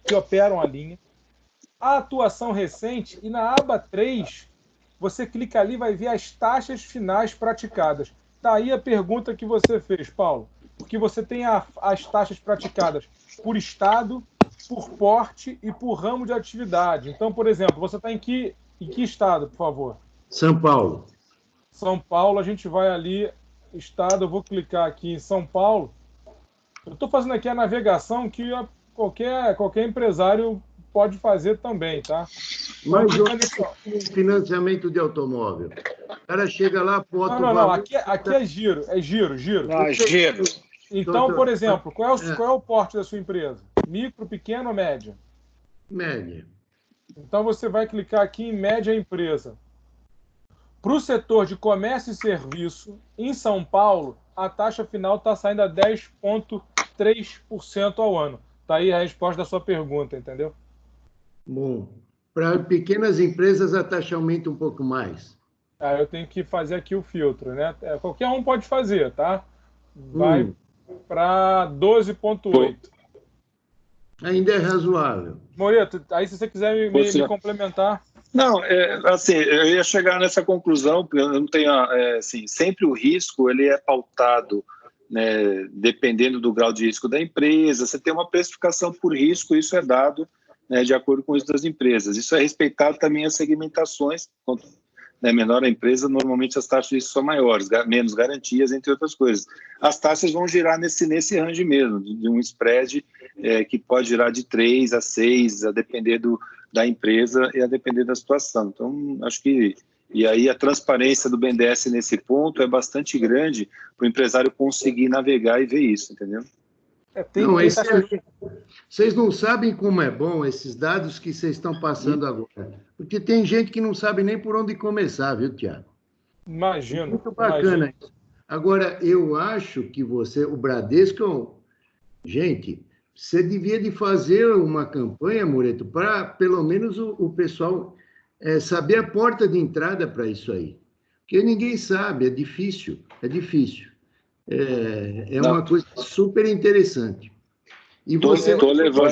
que operam a linha, a atuação recente, e na aba 3, você clica ali e vai ver as taxas finais praticadas. Daí a pergunta que você fez, Paulo, porque você tem as taxas praticadas por estado, por porte e por ramo de atividade. Então, por exemplo, você está em que estado, por favor? São Paulo. São Paulo, a gente vai ali, estado, eu vou clicar aqui em São Paulo. Eu estou fazendo aqui a navegação que qualquer empresário pode fazer também, tá? Mas o financiamento de automóvel. O cara chega lá, bota o Não. valor... Aqui é giro. Não, giro. Então, por exemplo, qual é o porte da sua empresa? Micro, pequeno ou média? Média. Então, você vai clicar aqui em média empresa. Para o setor de comércio e serviço, em São Paulo, a taxa final está saindo a 10,3% ao ano. Está aí a resposta da sua pergunta, entendeu? Bom, para pequenas empresas a taxa aumenta um pouco mais. Eu tenho que fazer aqui o filtro, né? Qualquer um pode fazer, tá? Vai para 12,8%. Ainda é razoável. Moreto, aí se você quiser me complementar... Não, assim, eu ia chegar nessa conclusão, porque eu não tenho, assim, sempre o risco, ele é pautado, né, dependendo do grau de risco da empresa, você tem uma precificação por risco, isso é dado, né, de acordo com isso das empresas. Isso é respeitado também as segmentações, quanto, né, menor a empresa, normalmente as taxas de risco são maiores, menos garantias, entre outras coisas. As taxas vão girar nesse range mesmo, de um spread que pode girar de 3 a 6, a depender da empresa e a depender da situação. Então, acho que... E aí a transparência do BNDES nesse ponto é bastante grande para o empresário conseguir navegar e ver isso, entendeu? Vocês não sabem como é bom esses dados que vocês estão passando agora. Porque tem gente que não sabe nem por onde começar, viu, Tiago? Imagino. Muito bacana isso. Agora, eu acho que o Bradesco... Gente... Você devia de fazer uma campanha, Moreto, para pelo menos o pessoal saber a porta de entrada para isso aí. Porque ninguém sabe, é difícil. É uma coisa super interessante. E você estou levando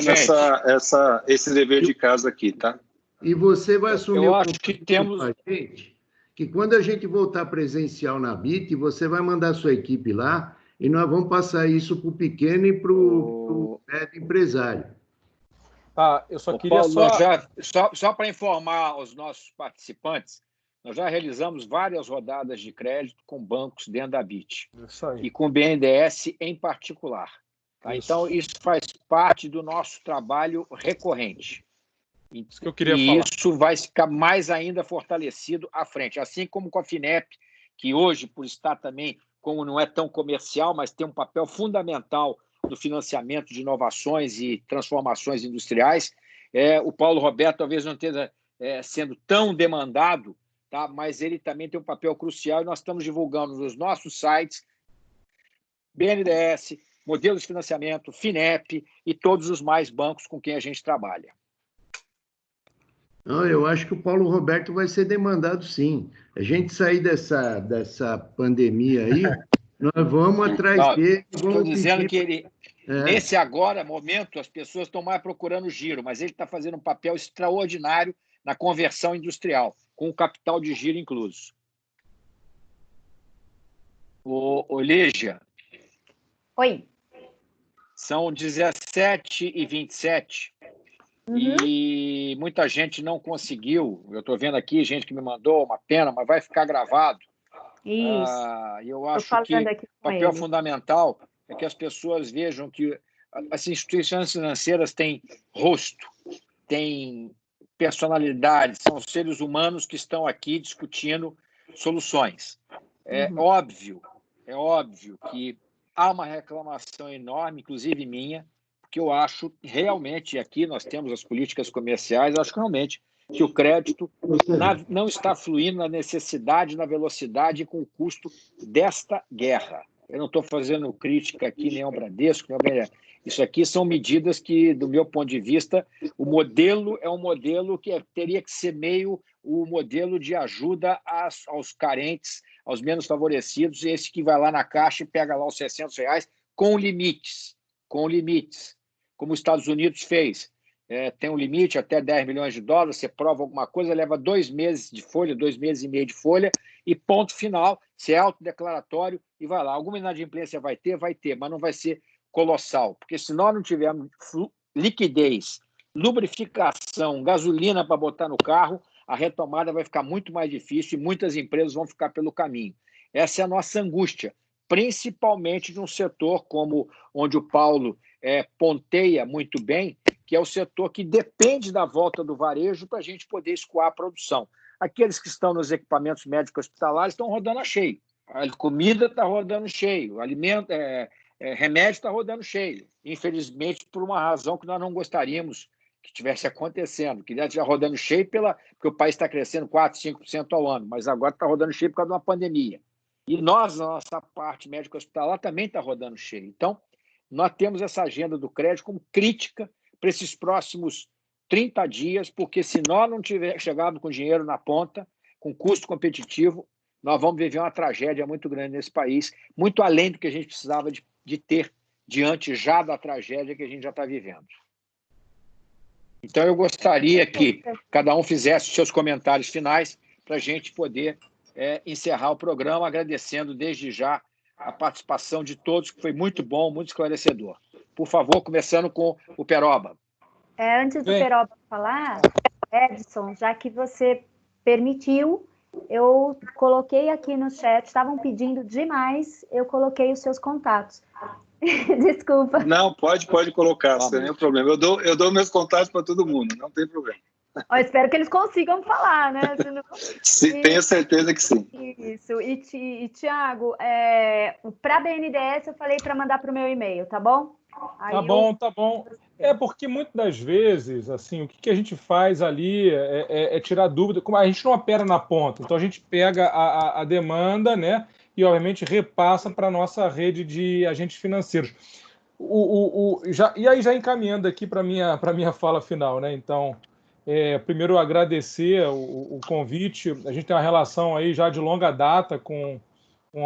esse dever de casa aqui, tá? E você vai assumir Eu acho que temos... a gente, que quando a gente voltar presencial na BIT, você vai mandar a sua equipe lá e nós vamos passar isso para o pequeno e para o médio empresário. Eu só queria Paulo, só para informar os nossos participantes, nós já realizamos várias rodadas de crédito com bancos dentro da BIT. Isso aí. E com o BNDES em particular. Tá? Então, isso faz parte do nosso trabalho recorrente. Isso que eu queria falar. E isso vai ficar mais ainda fortalecido à frente. Assim como com a FINEP, que hoje, por estar também, como não é tão comercial, mas tem um papel fundamental no financiamento de inovações e transformações industriais. O Paulo Roberto talvez não esteja sendo tão demandado, tá? Mas ele também tem um papel crucial e nós estamos divulgando nos nossos sites BNDES, modelos de financiamento, FINEP e todos os mais bancos com quem a gente trabalha. Não, eu acho que o Paulo Roberto vai ser demandado, sim. A gente sair dessa pandemia aí, nós vamos atrás dele. Estou dizendo que ele, nesse momento, as pessoas estão mais procurando giro, mas ele está fazendo um papel extraordinário na conversão industrial, com o capital de giro incluso. Lígia. Oi. São 17h27. E muita gente não conseguiu. Eu estou vendo aqui gente que me mandou, uma pena, mas vai ficar gravado. Isso. Eu acho que o papel fundamental é que as pessoas vejam que as instituições financeiras têm rosto, têm personalidade, são seres humanos que estão aqui discutindo soluções. É óbvio que há uma reclamação enorme, inclusive minha, que eu acho realmente, aqui nós temos as políticas comerciais, eu acho realmente que o crédito não está fluindo na necessidade, na velocidade e com o custo desta guerra. Eu não estou fazendo crítica aqui nem ao Bradesco, nem ao BNDES. Isso aqui são medidas que, do meu ponto de vista, o modelo é um modelo que teria que ser meio o modelo de ajuda aos carentes, aos menos favorecidos, esse que vai lá na caixa e pega lá os R$600 com limites, como os Estados Unidos fez. Tem um limite até $10 milhões, você prova alguma coisa, leva 2 meses de folha, 2 meses e meio de folha, e ponto final, se é autodeclaratório, e vai lá. Alguma inadimplência vai ter, mas não vai ser colossal, porque se nós não tivermos liquidez, lubrificação, gasolina para botar no carro, a retomada vai ficar muito mais difícil e muitas empresas vão ficar pelo caminho. Essa é a nossa angústia, principalmente de um setor como onde o Paulo ponteia muito bem, que é o setor que depende da volta do varejo para a gente poder escoar a produção. Aqueles que estão nos equipamentos médicos hospitalares estão rodando a cheio. A comida está rodando cheio, remédio está rodando cheio. Infelizmente, por uma razão que nós não gostaríamos que estivesse acontecendo. Queria estar rodando cheio porque o país está crescendo 4%, 5% ao ano, mas agora está rodando cheio por causa de uma pandemia. E nós, na nossa parte médica hospitalar, também está rodando cheio. Então, nós temos essa agenda do crédito como crítica para esses próximos 30 dias, porque se nós não tiver chegado com dinheiro na ponta, com custo competitivo, nós vamos viver uma tragédia muito grande nesse país, muito além do que a gente precisava de ter diante já da tragédia que a gente já está vivendo. Então, eu gostaria que cada um fizesse os seus comentários finais para a gente poder encerrar o programa, agradecendo desde já a participação de todos, que foi muito bom, muito esclarecedor. Por favor, começando com o Peroba. Antes do Peroba falar, Edson, já que você permitiu, eu coloquei aqui no chat, estavam pedindo demais, eu coloquei os seus contatos. Desculpa. Não, pode colocar, sem nenhum problema. Eu dou meus contatos para todo mundo, não tem problema. Eu espero que eles consigam falar, né? Tenho certeza que sim. Isso. E Tiago, para a BNDES eu falei para mandar para o meu e-mail, tá bom? Aí tá bom. Porque muitas das vezes, assim, o que a gente faz ali é tirar dúvida. Como a gente não opera na ponta, então a gente pega a demanda, né? E, obviamente, repassa para a nossa rede de agentes financeiros. E aí, já encaminhando aqui para a minha fala final, né? Então, primeiro, agradecer o convite. A gente tem uma relação aí já de longa data com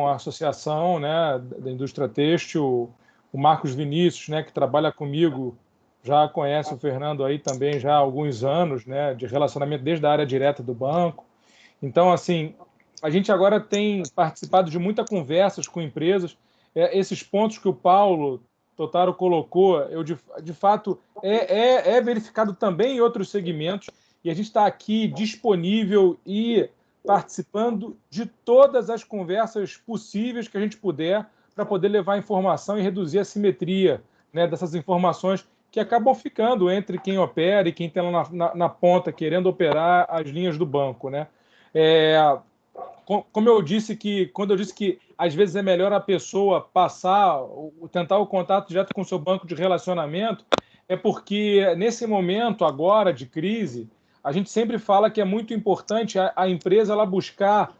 a associação, né, da indústria têxtil. O Marcos Vinícius, né, que trabalha comigo, já conhece o Fernando aí também já há alguns anos, né, de relacionamento desde a área direta do banco. Então, assim, a gente agora tem participado de muitas conversas com empresas. Esses pontos que o Paulo Totaro colocou, de fato, é verificado também em outros segmentos, e a gente está aqui disponível e participando de todas as conversas possíveis que a gente puder para poder levar informação e reduzir a simetria, né, dessas informações que acabam ficando entre quem opera e quem está lá na ponta querendo operar as linhas do banco, né? Como eu disse quando eu disse que às vezes é melhor a pessoa tentar o contato direto com o seu banco de relacionamento, é porque nesse momento agora de crise, a gente sempre fala que é muito importante a empresa ela buscar,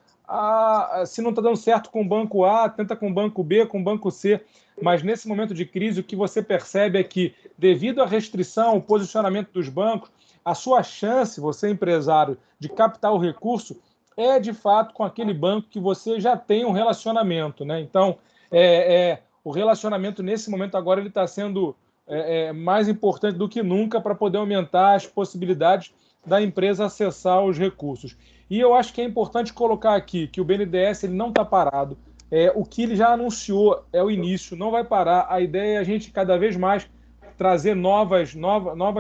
se não está dando certo com o banco A, tenta com o banco B, com o banco C, mas nesse momento de crise o que você percebe é que, devido à restrição, o posicionamento dos bancos, a sua chance, você empresário, de captar o recurso é, de fato, com aquele banco que você já tem um relacionamento, né? Então, o relacionamento, nesse momento agora, ele está sendo mais importante do que nunca para poder aumentar as possibilidades da empresa acessar os recursos. E eu acho que é importante colocar aqui que o BNDES ele não está parado. O que ele já anunciou é o início, não vai parar. A ideia é a gente cada vez mais trazer novas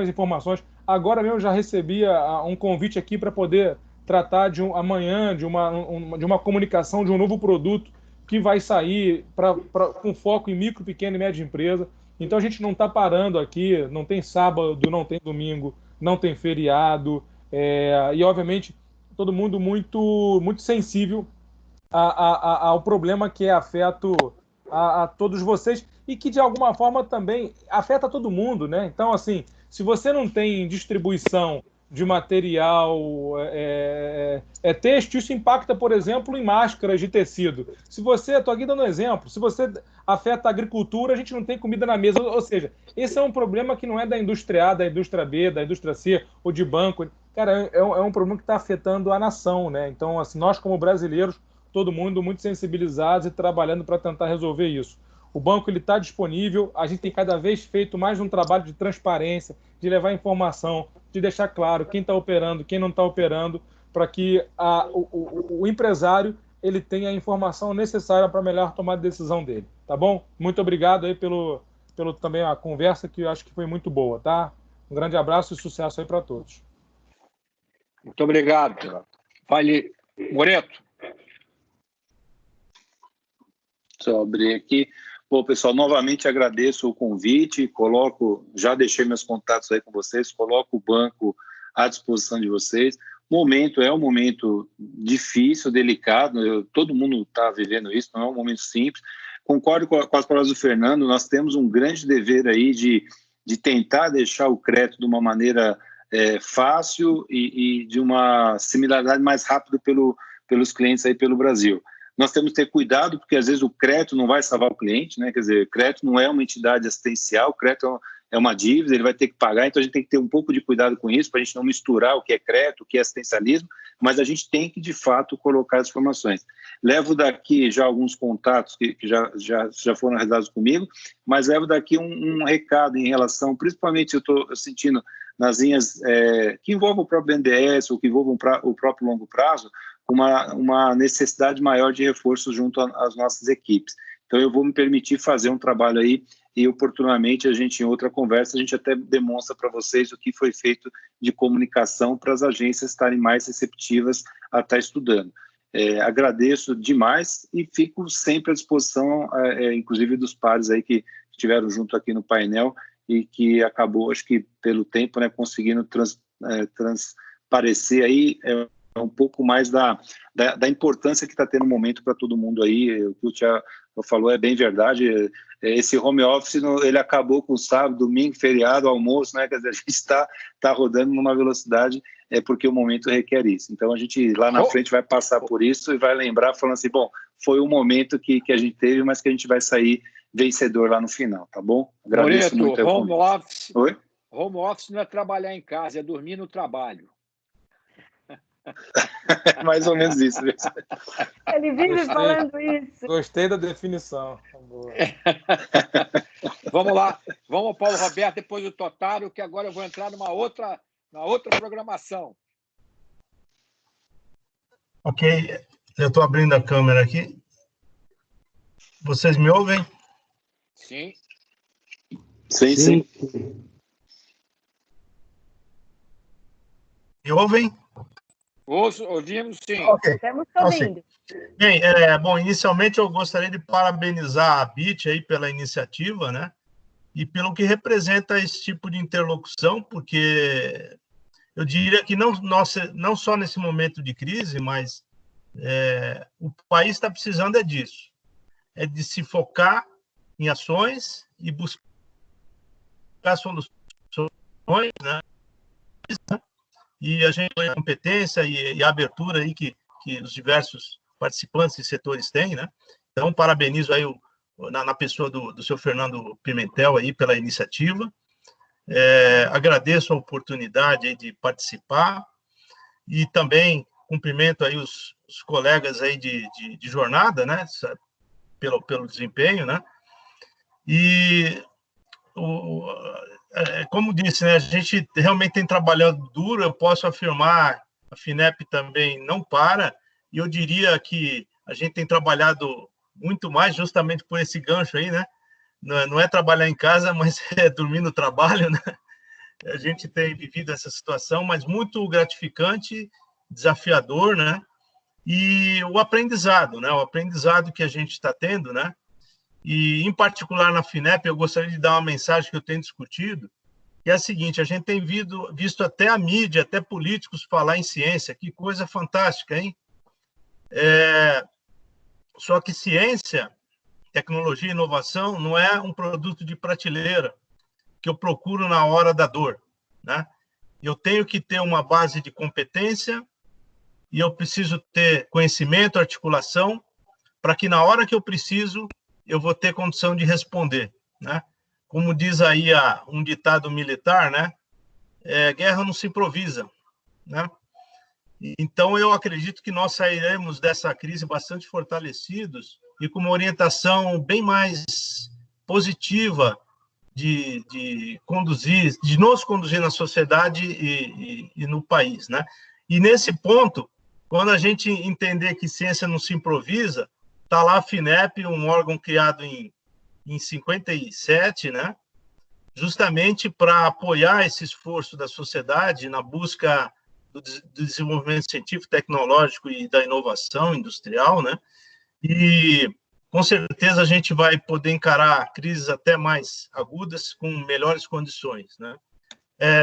informações. Agora mesmo já recebi um convite aqui para poder tratar amanhã de uma comunicação de um novo produto que vai sair com foco em micro, pequena e média empresa. Então a gente não está parando aqui, não tem sábado, não tem domingo, não tem feriado, e obviamente todo mundo muito, muito sensível ao problema que é afeto a todos vocês e que de alguma forma também afeta todo mundo, né? Então, assim, se você não tem distribuição de material têxtil, isso impacta, por exemplo, em máscaras de tecido. Estou aqui dando um exemplo, se você afeta a agricultura, a gente não tem comida na mesa, ou seja, esse é um problema que não é da indústria A, da indústria B, da indústria C ou de banco. Cara, é um problema que está afetando a nação, né? Então, assim, nós como brasileiros, todo mundo muito sensibilizados e trabalhando para tentar resolver isso. O banco está disponível, a gente tem cada vez feito mais um trabalho de transparência, de levar informação, de deixar claro quem está operando, quem não está operando, para que o empresário ele tenha a informação necessária para a melhor tomada de decisão dele. Tá bom? Muito obrigado aí pelo também a conversa, que eu acho que foi muito boa, tá? Um grande abraço e sucesso aí para todos. Muito obrigado. Fale, Moreto. Só abrir aqui. Bom, pessoal, novamente agradeço o convite, já deixei meus contatos aí com vocês, coloco o banco à disposição de vocês. É um momento difícil, delicado, todo mundo está vivendo isso, não é um momento simples. Concordo com as palavras do Fernando, nós temos um grande dever aí de tentar deixar o crédito de uma maneira fácil e de uma similaridade mais rápida pelos clientes aí pelo Brasil. Nós temos que ter cuidado, porque às vezes o crédito não vai salvar o cliente, né? Quer dizer, crédito não é uma entidade assistencial, crédito é uma dívida, ele vai ter que pagar, então a gente tem que ter um pouco de cuidado com isso, para a gente não misturar o que é crédito, o que é assistencialismo, mas a gente tem que, de fato, colocar as informações. Levo daqui já alguns contatos que já foram realizados comigo, mas levo daqui um recado em relação, principalmente eu estou sentindo nas linhas que envolvem o próprio BNDES ou que envolvam o próprio longo prazo, uma necessidade maior de reforço junto às nossas equipes. Então, eu vou me permitir fazer um trabalho aí e, oportunamente, em outra conversa, a gente até demonstra para vocês o que foi feito de comunicação para as agências estarem mais receptivas a estar estudando. Agradeço demais e fico sempre à disposição, inclusive dos pares aí que estiveram junto aqui no painel e que acabou, acho que pelo tempo, né, conseguindo transparecer aí um pouco mais da importância que está tendo no momento para todo mundo aí. O que o Thiago falou é bem verdade. Esse home office, ele acabou com sábado, domingo, feriado, almoço, né? Quer dizer, a gente está rodando numa velocidade, porque o momento requer isso. Então, a gente lá na frente vai passar por isso e vai lembrar, falando assim, bom, foi um momento que a gente teve, mas que a gente vai sair vencedor lá no final, tá bom? Agradeço muito. Oi? Home office não é trabalhar em casa, é dormir no trabalho. Mais ou menos isso. Ele vive falando isso. Gostei da definição. Vamos lá. Vamos ao Paulo Roberto, depois do Totaro, que agora eu vou entrar na outra programação. Ok, eu estou abrindo a câmera aqui. Vocês me ouvem? Sim. Sim. Me ouvem? Ouvimos, sim. Okay. Estamos ouvindo. Bem, bom, inicialmente eu gostaria de parabenizar a BIT aí pela iniciativa, né? E pelo que representa esse tipo de interlocução, porque eu diria que não só nesse momento de crise, mas o país está precisando disso. É de se focar em ações e buscar soluções, né? E a gente tem a competência e a abertura aí que os diversos participantes e setores têm, né? Então, parabenizo aí na pessoa do seu Fernando Pimentel aí pela iniciativa. Agradeço a oportunidade aí de participar e também cumprimento aí os colegas aí de jornada, né? Pelo desempenho, né? E como disse, né, a gente realmente tem trabalhado duro, eu posso afirmar, a FINEP também não para, e eu diria que a gente tem trabalhado muito mais justamente por esse gancho aí, né? Não é trabalhar em casa, mas é dormir no trabalho, né? A gente tem vivido essa situação, mas muito gratificante, desafiador, né? E o aprendizado, né? O aprendizado que a gente está tendo, né? E, em particular, na FINEP, eu gostaria de dar uma mensagem que eu tenho discutido, que é a seguinte: a gente tem visto até a mídia, até políticos falar em ciência. Que coisa fantástica, hein? Só que ciência, tecnologia e inovação não é um produto de prateleira que eu procuro na hora da dor, né? Eu tenho que ter uma base de competência e eu preciso ter conhecimento, articulação, para que na hora que eu preciso, eu vou ter condição de responder, né? Como diz aí um ditado militar, né? Guerra não se improvisa, né? Então, eu acredito que nós sairemos dessa crise bastante fortalecidos e com uma orientação bem mais positiva de nos conduzir na sociedade e no país, né? E nesse ponto, quando a gente entender que ciência não se improvisa, está lá a FINEP, um órgão criado em em 57, né? Justamente para apoiar esse esforço da sociedade na busca do desenvolvimento científico, tecnológico e da inovação industrial, né? E, com certeza, a gente vai poder encarar crises até mais agudas com melhores condições, né?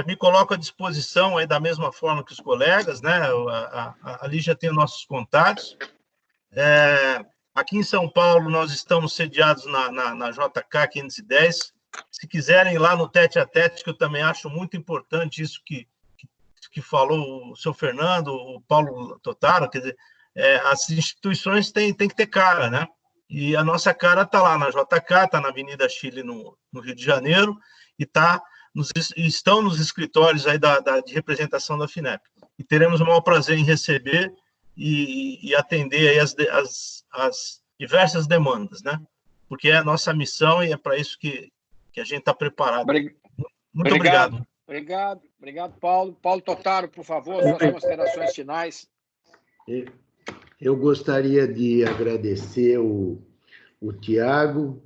Me coloco à disposição aí da mesma forma que os colegas, né? A Lígia tem nossos contatos. Aqui em São Paulo, nós estamos sediados na JK 510. Se quiserem ir lá no tete-a-tete, que eu também acho muito importante isso que falou o seu Fernando, o Paulo Totaro, quer dizer, as instituições têm que ter cara, né? E a nossa cara está lá na JK, está na Avenida Chile, no Rio de Janeiro, e estão nos escritórios aí de representação da FINEP. E teremos o maior prazer em receber e atender aí as diversas demandas, né? Porque é a nossa missão e é para isso que a gente está preparado. Muito obrigado. Obrigado, Paulo. Paulo Totaro, por favor, suas considerações finais. Eu gostaria de agradecer o Tiago,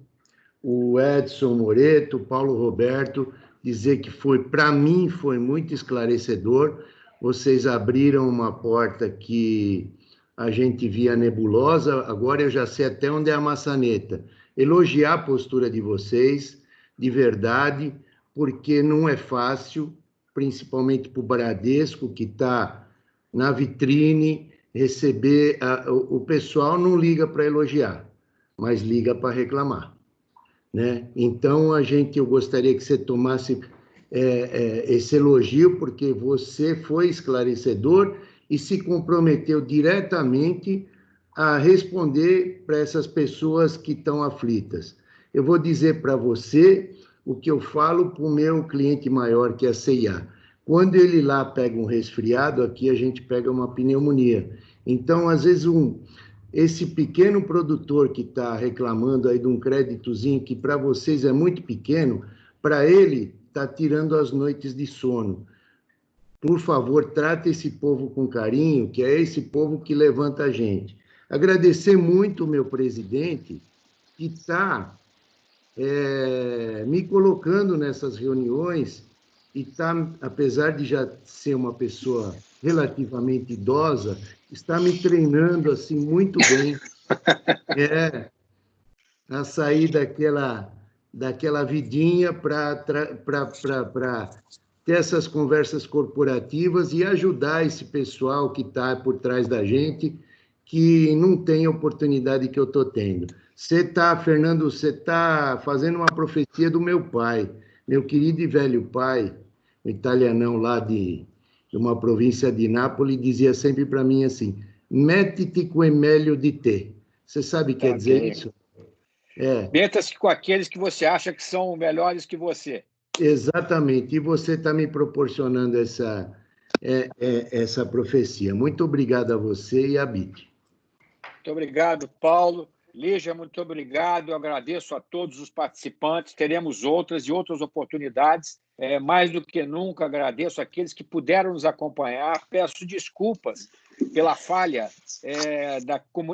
o Edson Moreto, o Paulo Roberto, dizer que para mim, foi muito esclarecedor. Vocês abriram uma porta que a gente via nebulosa, agora eu já sei até onde é a maçaneta. Elogiar a postura de vocês, de verdade, porque não é fácil, principalmente para o Bradesco, que está na vitrine, receber... O pessoal não liga para elogiar, mas liga para reclamar, né? Então, eu gostaria que você tomasse esse elogio, porque você foi esclarecedor e se comprometeu diretamente a responder para essas pessoas que estão aflitas. Eu vou dizer para você o que eu falo para o meu cliente maior, que é a CIA. Quando ele lá pega um resfriado, aqui a gente pega uma pneumonia. Então, às vezes, esse pequeno produtor que está reclamando aí de um créditozinho que para vocês é muito pequeno, para ele está tirando as noites de sono. Por favor, trate esse povo com carinho, que é esse povo que levanta a gente. Agradecer muito o meu presidente, que está me colocando nessas reuniões e está, apesar de já ser uma pessoa relativamente idosa, está me treinando assim muito bem a sair daquela vidinha para ter essas conversas corporativas e ajudar esse pessoal que está por trás da gente, que não tem a oportunidade que eu estou tendo. Fernando, você está fazendo uma profecia do meu pai, meu querido e velho pai, um italianão lá de uma província de Nápoles, dizia sempre para mim assim, mete-te com meglio di te. Você sabe o que quer dizer isso? Meta-se com aqueles que você acha que são melhores que você. Exatamente, e você está me proporcionando essa profecia. Muito obrigado a você e a BIT. Muito obrigado, Paulo. Lígia, muito obrigado. Eu agradeço a todos os participantes. Teremos outras oportunidades. Mais do que nunca, agradeço àqueles que puderam nos acompanhar. Peço desculpas pela falha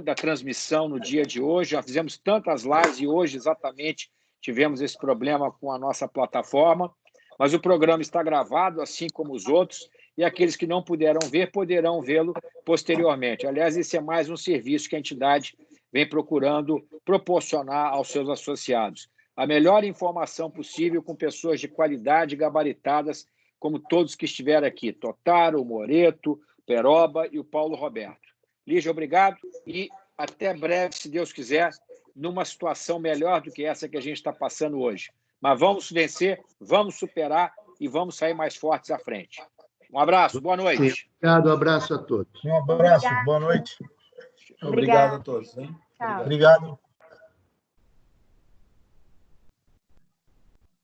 da transmissão no dia de hoje. Já fizemos tantas lives e hoje, exatamente, tivemos esse problema com a nossa plataforma. Mas o programa está gravado, assim como os outros, e aqueles que não puderam ver, poderão vê-lo posteriormente. Aliás, esse é mais um serviço que a entidade vem procurando proporcionar aos seus associados. A melhor informação possível com pessoas de qualidade gabaritadas, como todos que estiveram aqui, Totaro, Moreto, Peroba e o Paulo Roberto. Lígia, obrigado e até breve, se Deus quiser, numa situação melhor do que essa que a gente está passando hoje. Mas vamos vencer, vamos superar e vamos sair mais fortes à frente. Um abraço, boa noite. Obrigado, um abraço a todos. Um abraço, boa noite. Obrigado a todos. Hein? Tchau. Obrigado.